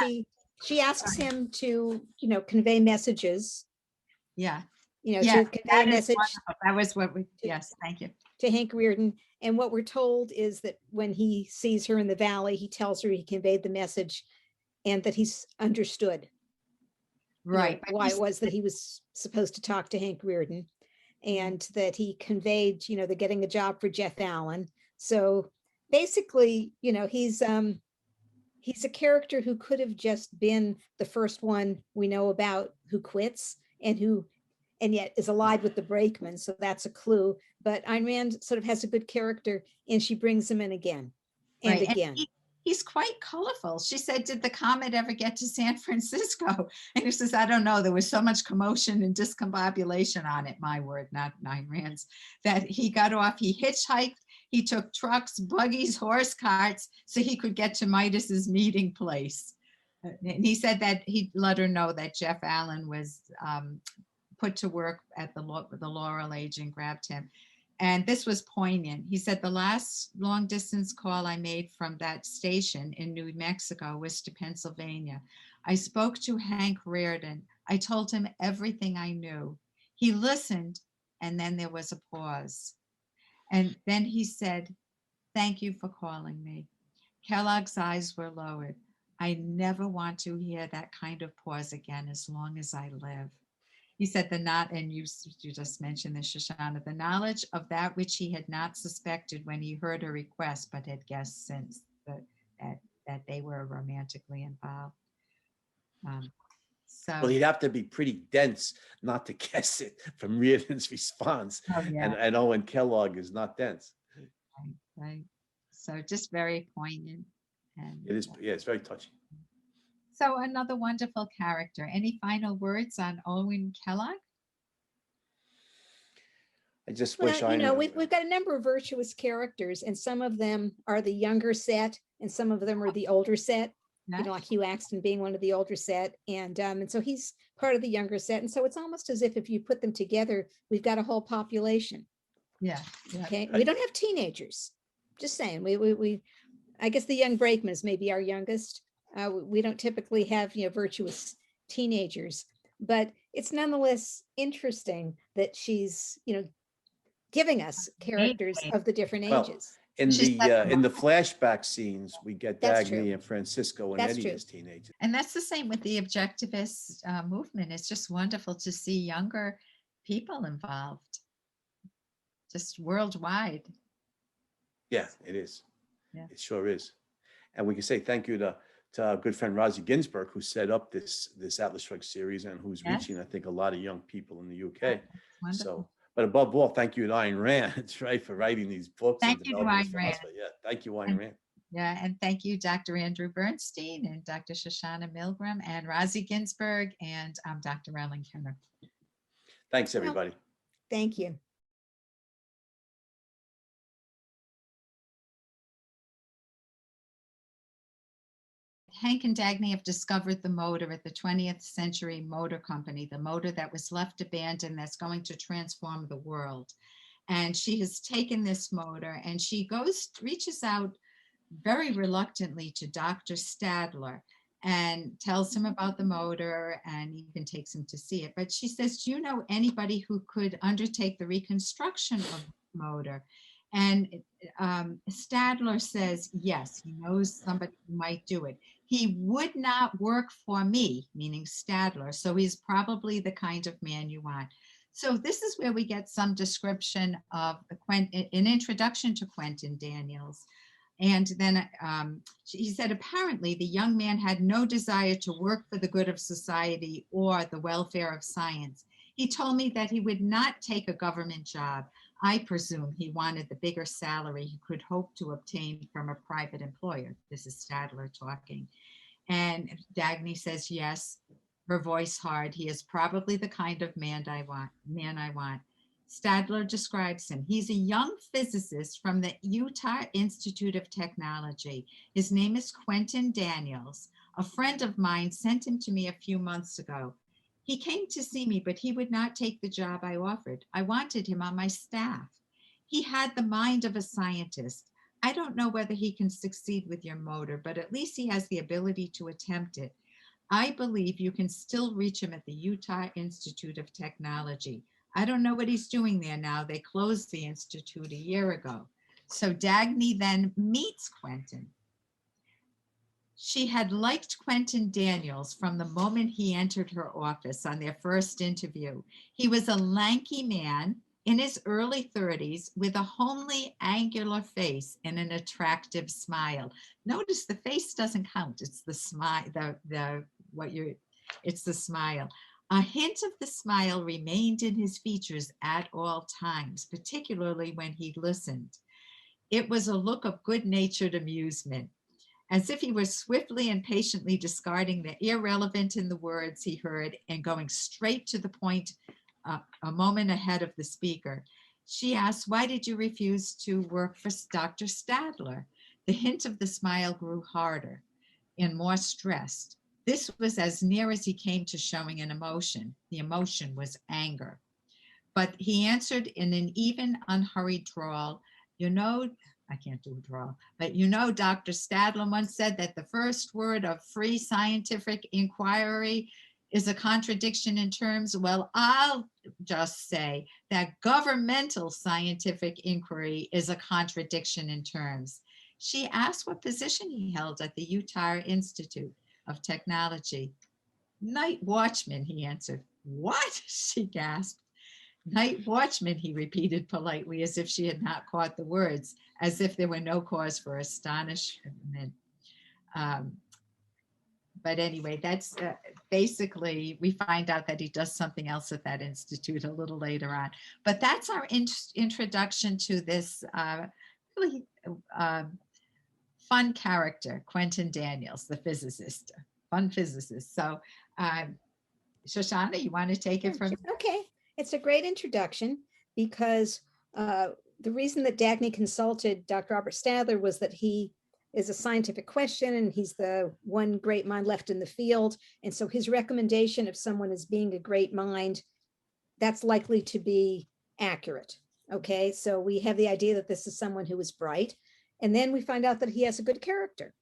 she asks him to, convey messages. Yeah. To convey a message. That was what we, yes, thank you. To Hank Reardon. And what we're told is that when he sees her in the valley, he tells her he conveyed the message and that he's understood. Right. Why it was that he was supposed to talk to Hank Reardon, and that he conveyed, the getting a job for Jeff Allen. So basically, he's a character who could have just been the first one we know about who quits and who and yet is allied with the brakeman. So that's a clue. But Ayn Rand sort of has a good character, and she brings him in again and Right. again. He's quite colorful. She said, did the comet ever get to San Francisco? And he says, I don't know. There was so much commotion and discombobulation on it, my word, not Ayn Rand's, that he got off. He hitchhiked. He took trucks, buggies, horse carts, so he could get to Midas's meeting place. And he said that he let her know that Jeff Allen was put to work at the Laurel Age and grabbed him. And this was poignant. He said, the last long distance call I made from that station in New Mexico was to Pennsylvania. I spoke to Hank Reardon. I told him everything I knew. He listened, and then there was a pause. And then he said, thank you for calling me. Kellogg's eyes were lowered. I never want to hear that kind of pause again as long as I live. He said and you just mentioned this, Shoshana, the knowledge of that which he had not suspected when he heard her request, but had guessed since that they were romantically involved. Well, he'd have to be pretty dense not to guess it from Reardon's response. Oh, yeah. And Owen Kellogg is not dense. Right. So just very poignant. And It is, yeah, it's very touching. so another wonderful character. Any final words on Owen Kellogg? I just wish we've got a number of virtuous characters, and some of them are the younger set, and some of them are the older set. Yeah. You know, like Hugh Axton being one of the older set, and so he's part of the younger set, and so it's almost as if you put them together, we've got a whole population. Yeah. Okay, we don't have teenagers. Just saying, we I guess the young brakeman is maybe our youngest. We don't typically have virtuous teenagers, but it's nonetheless interesting that she's giving us characters of the different ages. In the flashback scenes, we get Dagny and Francisco and Eddie as teenagers. And that's the same with the objectivist movement. It's just wonderful to see younger people involved, just worldwide. Yeah, it is. Yeah. It sure is. And we can say thank you to our good friend Rosie Ginsburg, who set up this Atlas Shrugged series and who's reaching, I think, a lot of young people in the UK. So, but above all, thank you to Ayn Rand, right, for writing these books. Thank you to Ayn Rand. Yeah, thank you, Ayn Rand. Yeah, and thank you, Dr. Andrew Bernstein and Dr. Shoshana Milgram and Rosie Ginsburg and Dr. Ellen Kenner. Thanks, everybody. Thank you. Hank and Dagny have discovered the motor at the 20th Century Motor Company, the motor that was left abandoned that's going to transform the world. And she has taken this motor and she reaches out very reluctantly to Dr. Stadler and tells him about the motor and even takes him to see it. But she says, do you know anybody who could undertake the reconstruction of the motor? And Stadler says, yes, he knows somebody who might do it. He would not work for me, meaning Stadler. So he's probably the kind of man you want. So this is where we get some description of an introduction to Quentin Daniels. And then he said, apparently the young man had no desire to work for the good of society or the welfare of science. He told me that he would not take a government job. I presume he wanted the bigger salary he could hope to obtain from a private employer. This is Stadler talking. And Dagny says, yes, her voice hard. He is probably the kind of man I want. Stadler describes him. He's a young physicist from the Utah Institute of Technology. His name is Quentin Daniels. A friend of mine sent him to me a few months ago. He came to see me, but he would not take the job I offered. I wanted him on my staff. He had the mind of a scientist. I don't know whether he can succeed with your motor, but at least he has the ability to attempt it. I believe you can still reach him at the Utah Institute of Technology. I don't know what he's doing there now. They closed the institute a year ago. So Dagny then meets Quentin. She had liked Quentin Daniels from the moment he entered her office on their first interview. He was a lanky man in his early 30s with a homely, angular face and an attractive smile. Notice the face doesn't count. It's the smile, it's the smile. A hint of the smile remained in his features at all times, particularly when he listened. It was a look of good-natured amusement, as if he were swiftly and patiently discarding the irrelevant in the words he heard and going straight to the point, a moment ahead of the speaker. She asked, "Why did you refuse to work for Dr. Stadler?" The hint of the smile grew harder and more stressed. This was as near as he came to showing an emotion. The emotion was anger. But he answered in an even, unhurried drawl, "You know," I can't do a drawl, but "you know, Dr. Stadler once said that the first word of free scientific inquiry is a contradiction in terms. Well, I'll just say that governmental scientific inquiry is a contradiction in terms." She asked what position he held at the Utah Institute of Technology. "Night watchman," he answered. "What?" she gasped. "Night watchman," he repeated politely, as if she had not caught the words, as if there were no cause for astonishment. Um, but anyway, that's basically, we find out that he does something else at that institute a little later on. But that's our introduction to this really fun character, Quentin Daniels, the physicist, fun physicist. So, Shoshana, you want to take it from? Okay, it's a great introduction because the reason that Dagny consulted Dr. Robert Stadler was that he is a scientific question and he's the one great mind left in the field. And so his recommendation of someone as being a great mind, that's likely to be accurate. Okay, so we have the idea that this is someone who is bright. And then we find out that he has a good character,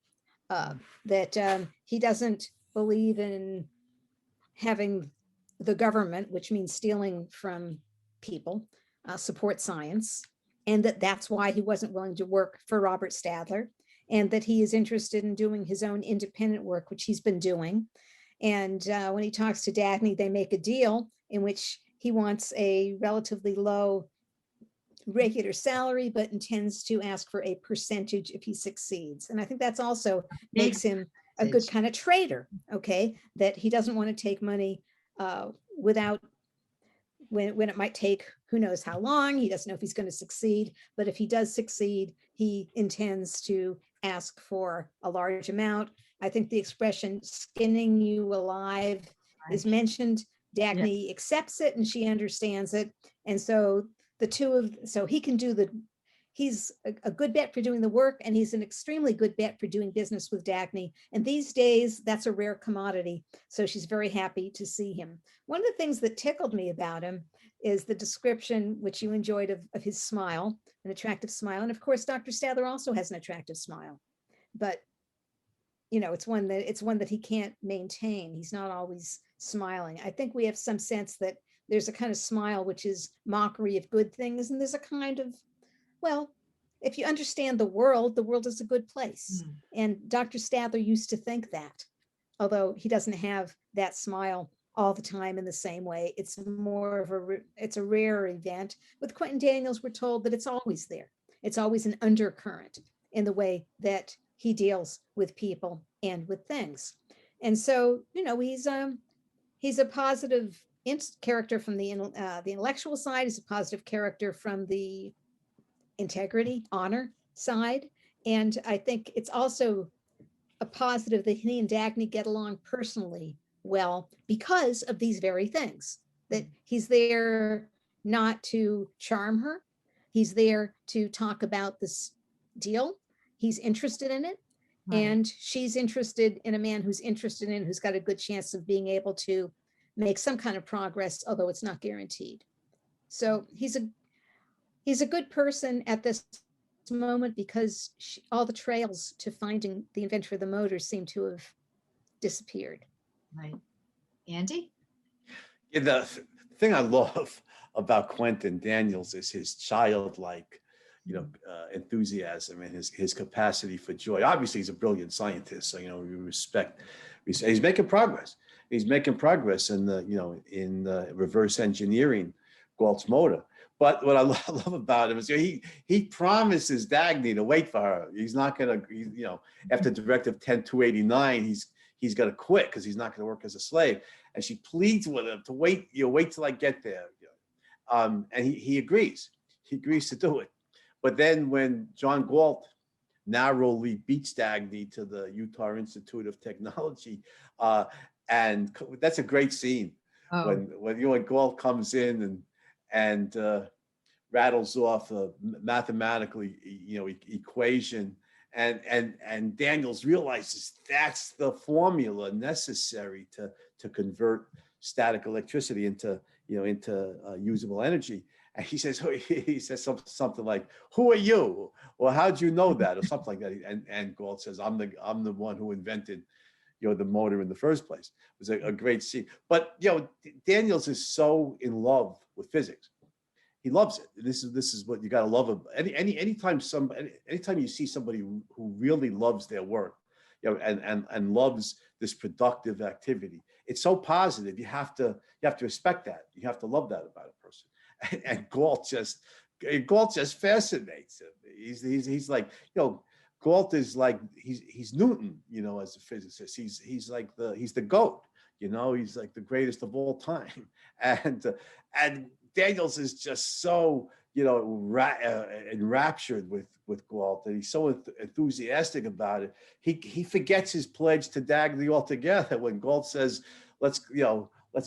that he doesn't believe in having the government, which means stealing from people, support science, and that's why he wasn't willing to work for Robert Stadler, and that he is interested in doing his own independent work, which he's been doing. And when he talks to Dagny, they make a deal in which he wants a relatively low regular salary, but intends to ask for a percentage if he succeeds. And I think that's also makes him a good kind of trader, okay? That he doesn't want to take money without, when it might take who knows how long. He doesn't know if he's going to succeed, but if he does succeed, he intends to ask for a large amount. I think the expression "skinning you alive" is mentioned. Dagny accepts it and she understands it. And so so he can do he's a good bet for doing the work, and he's an extremely good bet for doing business with Dagny. And these days, that's a rare commodity. So she's very happy to see him. One of the things that tickled me about him is the description, which you enjoyed, of his smile, an attractive smile. And of course, Dr. Stadler also has an attractive smile, but it's one that he can't maintain. He's not always smiling. I think we have some sense that there's a kind of smile which is mockery of good things, and there's a kind of, well, if you understand the world is a good place. And Dr. Stadler used to think that, although he doesn't have that smile all the time in the same way. It's more of it's a rare event. With Quentin Daniels, we're told that it's always there. It's always an undercurrent in the way that he deals with people and with things. And so, he's a positive character from the intellectual side. He's a positive character from the integrity, honor side. And I think it's also a positive that he and Dagny get along personally well because of these very things, that he's there not to charm her. He's there to talk about this deal. He's interested in it. Right. And she's interested in a man who's interested in, who's got a good chance of being able to make some kind of progress, although it's not guaranteed. So he's a good person at this moment because all the trails to finding the inventor of the motor seem to have disappeared. Right. Andy? Yeah, the thing I love about Quentin Daniels is his childlike, enthusiasm and his capacity for joy. Obviously, he's a brilliant scientist, so we respect. He's making progress. He's making progress in the reverse engineering Galt's motor. But what I love about him is he promises Dagny to wait for her. He's not going to, after Directive 10289, he's going to quit because he's not going to work as a slave. and she pleads with him to wait, wait till I get there. And he agrees. He agrees to do it. But then when John Galt narrowly beats Dagny to the Utah Institute of Technology, and that's a great scene when Galt comes in and rattles off a mathematically equation, and Daniels realizes that's the formula necessary to convert static electricity into usable energy. And he says something like, "Who are you?" Or "How'd you know that?" Or something like that. And Galt says, "I'm the one who invented the motor in the first place." It was a great scene. But Daniels is so in love with physics. He loves it. This is what you got to love about anytime you see somebody who really loves their work, and loves this productive activity. It's so positive. You have to respect that. You have to love that about a person. And Galt just fascinates him. He's like, Galt is like he's Newton, as a physicist. He's the GOAT. He's like the greatest of all time. And Daniels is just so enraptured with Galt, and he's so enthusiastic about it. He forgets his pledge to Dagny altogether when Galt says, let's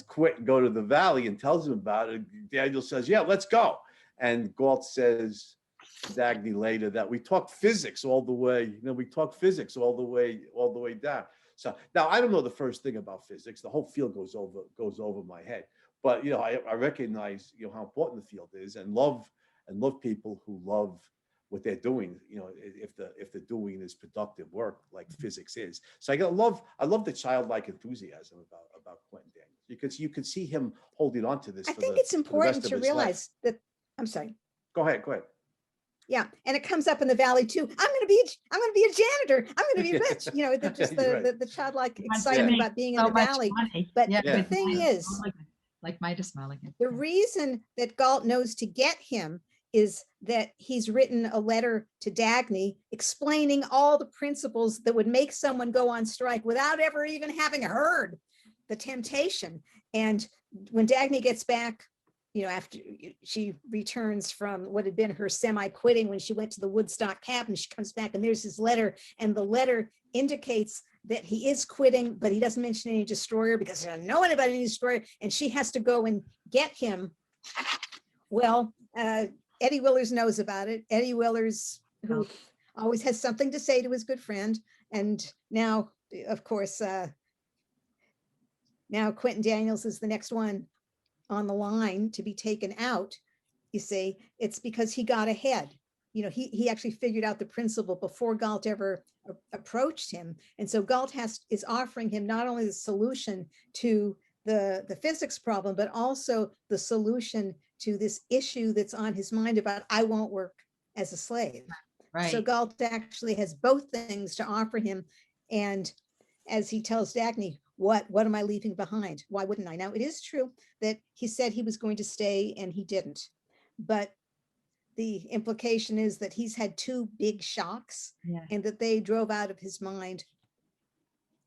quit and go to the valley, and tells him about it. Daniels says, "Yeah, let's go." And Galt says to Dagny later that we talked physics all the way. We talked physics all the way down. So now I don't know the first thing about physics. The whole field goes over my head. But I recognize how important the field is, and love people who love what they're doing. If the doing is productive work like physics is. So I love the childlike enthusiasm about Quentin Daniels, because you could see him holding on to this. I think it's important to realize that. I'm sorry. Go ahead. Yeah, and it comes up in the valley too. I'm going to be a janitor. I'm going to be rich. The childlike excitement about being in the valley. Money. But Yeah, the thing is, like Midas Mulligan. the reason that Galt knows to get him is that he's written a letter to Dagny explaining all the principles that would make someone go on strike without ever even having heard the temptation. And when Dagny gets back, after she returns from what had been her semi-quitting when she went to the Woodstock cabin, she comes back and there's his letter, and the letter indicates that he is quitting, but he doesn't mention any destroyer because he doesn't know anybody any destroyer, and she has to go and get him. Well, Eddie Willers knows about it. Eddie Willers, who always has something to say to his good friend, and now, of course, now Quentin Daniels is the next one on the line to be taken out. You see, it's because he got ahead. He actually figured out the principle before Galt ever approached him. And so Galt is offering him not only the solution to the physics problem, but also the solution to this issue that's on his mind about, I won't work as a slave. Right. So Galt actually has both things to offer him. And as he tells Dagny, what am I leaving behind? Why wouldn't I? Now, it is true that he said he was going to stay and he didn't. But the implication is that he's had two big shocks, and that they drove out of his mind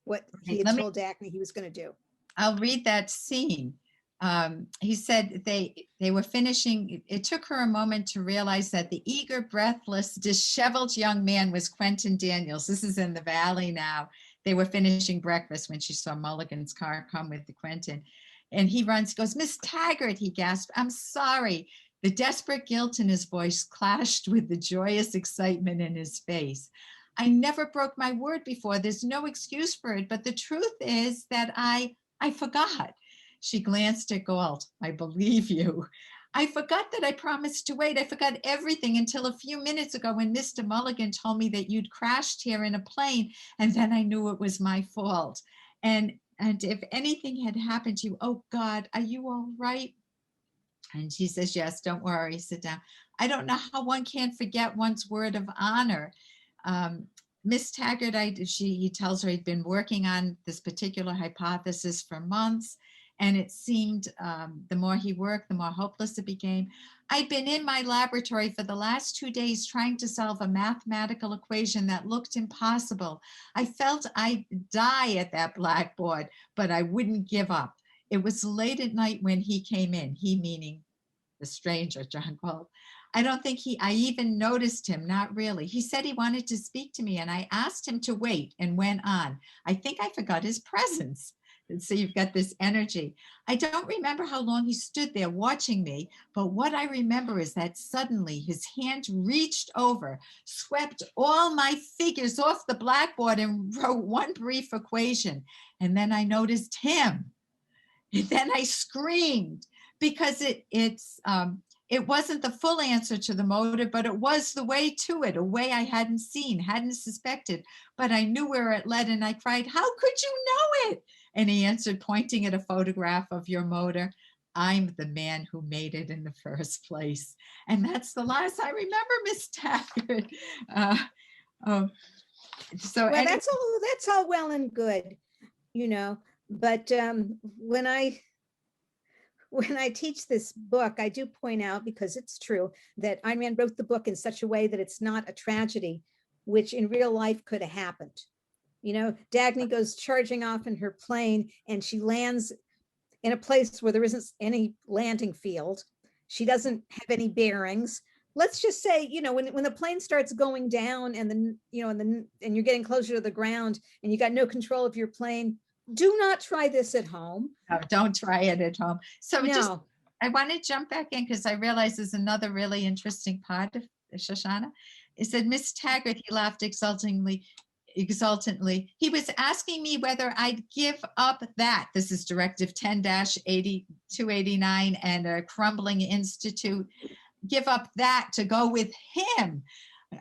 what he had told Dagny he was going to do. I'll read that scene. He said they were finishing. It took her a moment to realize that the eager, breathless, disheveled young man was Quentin Daniels. This is in the valley now. They were finishing breakfast when she saw Mulligan's car come with the Quentin. And he runs, goes, "Miss Taggart," he gasped, "I'm sorry." The desperate guilt in his voice clashed with the joyous excitement in his face. "I never broke my word before. There's no excuse for it. But the truth is that I forgot." She glanced at Galt. "I believe you. I forgot that I promised to wait. I forgot everything until a few minutes ago when Mr. Mulligan told me that you'd crashed here in a plane, and then I knew it was my fault. And if anything had happened to you, oh God, are you all right?" And she says, "Yes, don't worry, sit down. I don't know how one can't forget one's word of honor." Miss Taggart, he tells her he'd been working on this particular hypothesis for months. And it seemed the more he worked, the more hopeless it became. "I'd been in my laboratory for the last 2 days trying to solve a mathematical equation that looked impossible. I felt I'd die at that blackboard, but I wouldn't give up. it was late at night when he came in, he meaning the stranger, John called. I don't think I even noticed him, not really. He said he wanted to speak to me and I asked him to wait and went on. I think I forgot his presence. And so you've got this energy. I don't remember how long he stood there watching me, but what I remember is that suddenly his hand reached over, swept all my figures off the blackboard and wrote one brief equation. And then I noticed him. And then I screamed because it wasn't the full answer to the motor, but it was the way to it, a way I hadn't seen, hadn't suspected, but I knew where it led and I cried, how could you know it? And he answered, pointing at a photograph of your motor, I'm the man who made it in the first place. And that's the last I remember, Miss Taggart. So Well, that's all well and good, you know, but when I teach this book, I do point out, because it's true, that Ayn Rand wrote the book in such a way that it's not a tragedy, which in real life could have happened. You know, Dagny goes charging off in her plane and she lands in a place where there isn't any landing field. She doesn't have any bearings. Let's just say, you know, when the plane starts going down and then, you know, and you're getting closer to the ground and you got no control of your plane, do not try this at home. No, don't try it at home. So No. I want to jump back in because I realize there's another really interesting part of Shoshana. It said, Miss Taggart, he laughed exultantly. He was asking me whether I'd give up that. This is Directive 10-8289 and a crumbling institute. Give up that to go with him.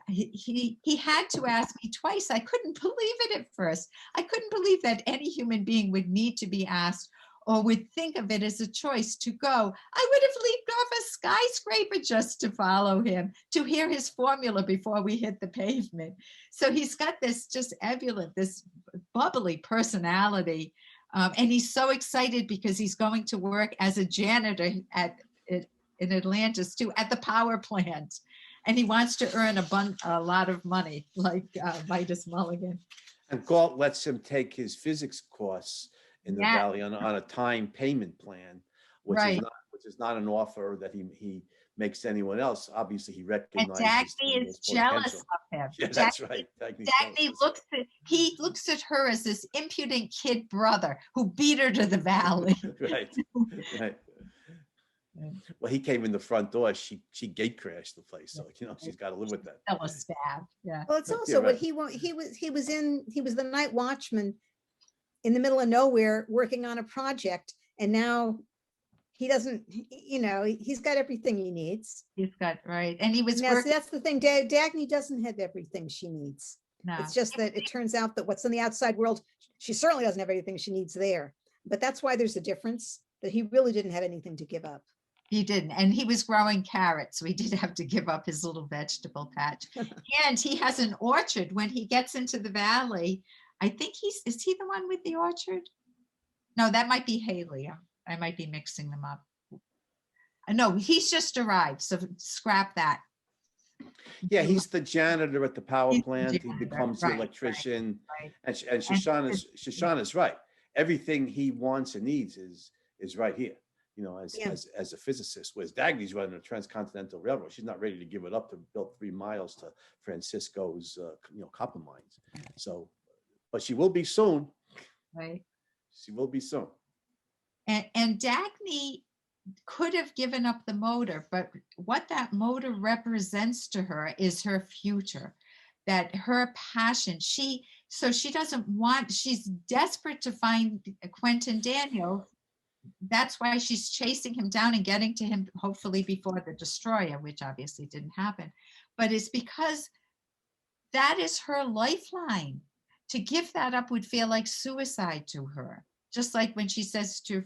He had to ask me twice. I couldn't believe it at first. I couldn't believe that any human being would need to be asked or would think of it as a choice to go. I would have leaped off a skyscraper just to follow him, to hear his formula before we hit the pavement. So he's got this just ebullient, this bubbly personality. And he's so excited because he's going to work as a janitor in Atlantis too, at the power plant. And he wants to earn a lot of money, like Vitus Mulligan. And Galt lets him take his physics course in the Valley on a time payment plan, which is not an offer that he makes to anyone else. Obviously, he recognizes. And Dagny is jealous of him. Yeah, that's right. Dagny looks at her as this impudent kid brother who beat her to the valley. Right. Well, he came in the front door. She gate crashed the place, so you know she's got to live with that. That was stab. Yeah. Well, it's also what he was the night watchman in the middle of nowhere working on a project, and now he doesn't. You know, he's got everything he needs. He's got and he was. That's the thing. Dagny doesn't have everything she needs. No. It's just that it turns out that what's in the outside world, she certainly doesn't have everything she needs there. But that's why there's a difference. That he really didn't have anything to give up. He didn't. And he was growing carrots, so he did have to give up his little vegetable patch. And he has an orchard when he gets into the valley. I think is he the one with the orchard? No, that might be Haley. I might be mixing them up. No, he's just arrived, so scrap that. Yeah, he's the janitor at the power plant. He becomes the electrician. Right. And Shoshana's right. Everything he wants and needs is right here. You know, as a physicist, whereas Dagny's running a transcontinental railroad. She's not ready to give it up to build 3 miles to Francisco's, copper mines. So, but she will be soon. Right. She will be soon. And Dagny could have given up the motor, but what that motor represents to her is her future, that her passion. She's desperate to find Quentin Daniels. That's why she's chasing him down and getting to him, hopefully before the destroyer, which obviously didn't happen. But it's because that is her lifeline. To give that up would feel like suicide to her. Just like when she says to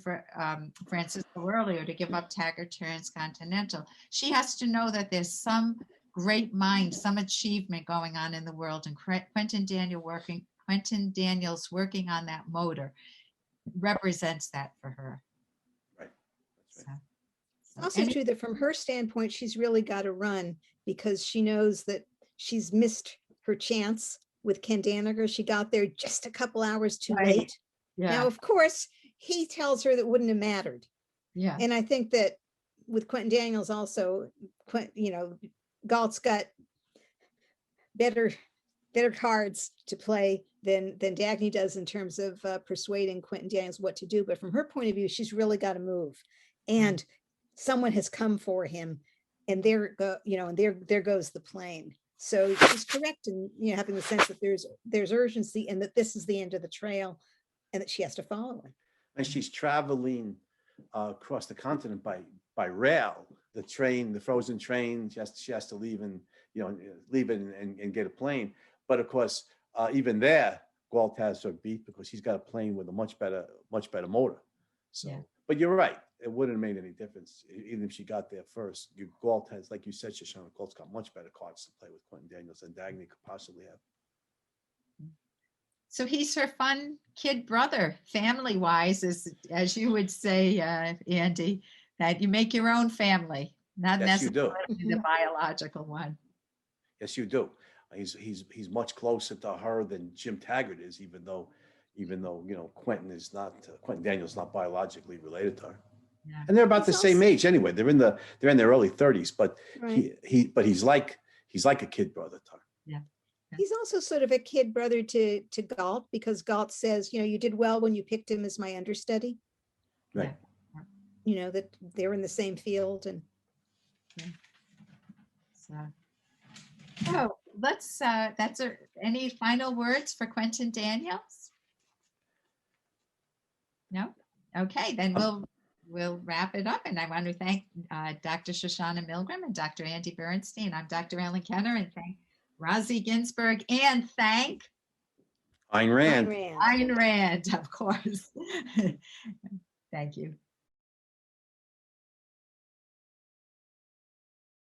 Francisco earlier to give up Taggart Transcontinental, she has to know that there's some great mind, some achievement going on in the world, and Quentin Daniels working on that motor represents that for her. Right. That's right. It's also true that from her standpoint, she's really got to run because she knows that she's missed her chance with Ken Danagger. She got there just a couple hours too late. Yeah. Now, of course, he tells her that wouldn't have mattered. Yeah. And I think that with Quentin Daniels also, Galt's got better cards to play than Dagny does in terms of persuading Quentin Daniels what to do. But from her point of view, she's really got to move, and someone has come for him, and there goes the plane. So she's correct in having the sense that there's urgency, and that this is the end of the trail, and that she has to follow him. And she's traveling across the continent by rail. The frozen train. She has to leave and get a plane. But of course, even there, Galt has her beat because he's got a plane with a much better motor. So, yeah. But you're right. It wouldn't have made any difference even if she got there first. Galt has, like you said, Shoshana, Galt's got much better cards to play with Quentin Daniels than Dagny could possibly have. So he's her fun kid brother, family-wise, as you would say, Andy, that you make your own family, not necessarily the biological one. Yes, you do. He's much closer to her than Jim Taggart is, even though Quentin Daniels is not biologically related to her. Yeah. And they're about the same age anyway. They're in their early 30s, but right. he's like a kid brother to her. Yeah. He's also sort of a kid brother to Galt, because Galt says, you did well when you picked him as my understudy. Right. That they're in the same field. And so let's any final words for Quentin Daniels? No? Okay, then we'll wrap it up. And I want to thank Dr. Shoshana Milgram and Dr. Andy Bernstein. I'm Dr. Ellen Kenner, and thank Rosie Ginsburg, and thank Ayn Rand. Ayn Rand, of course. Thank you.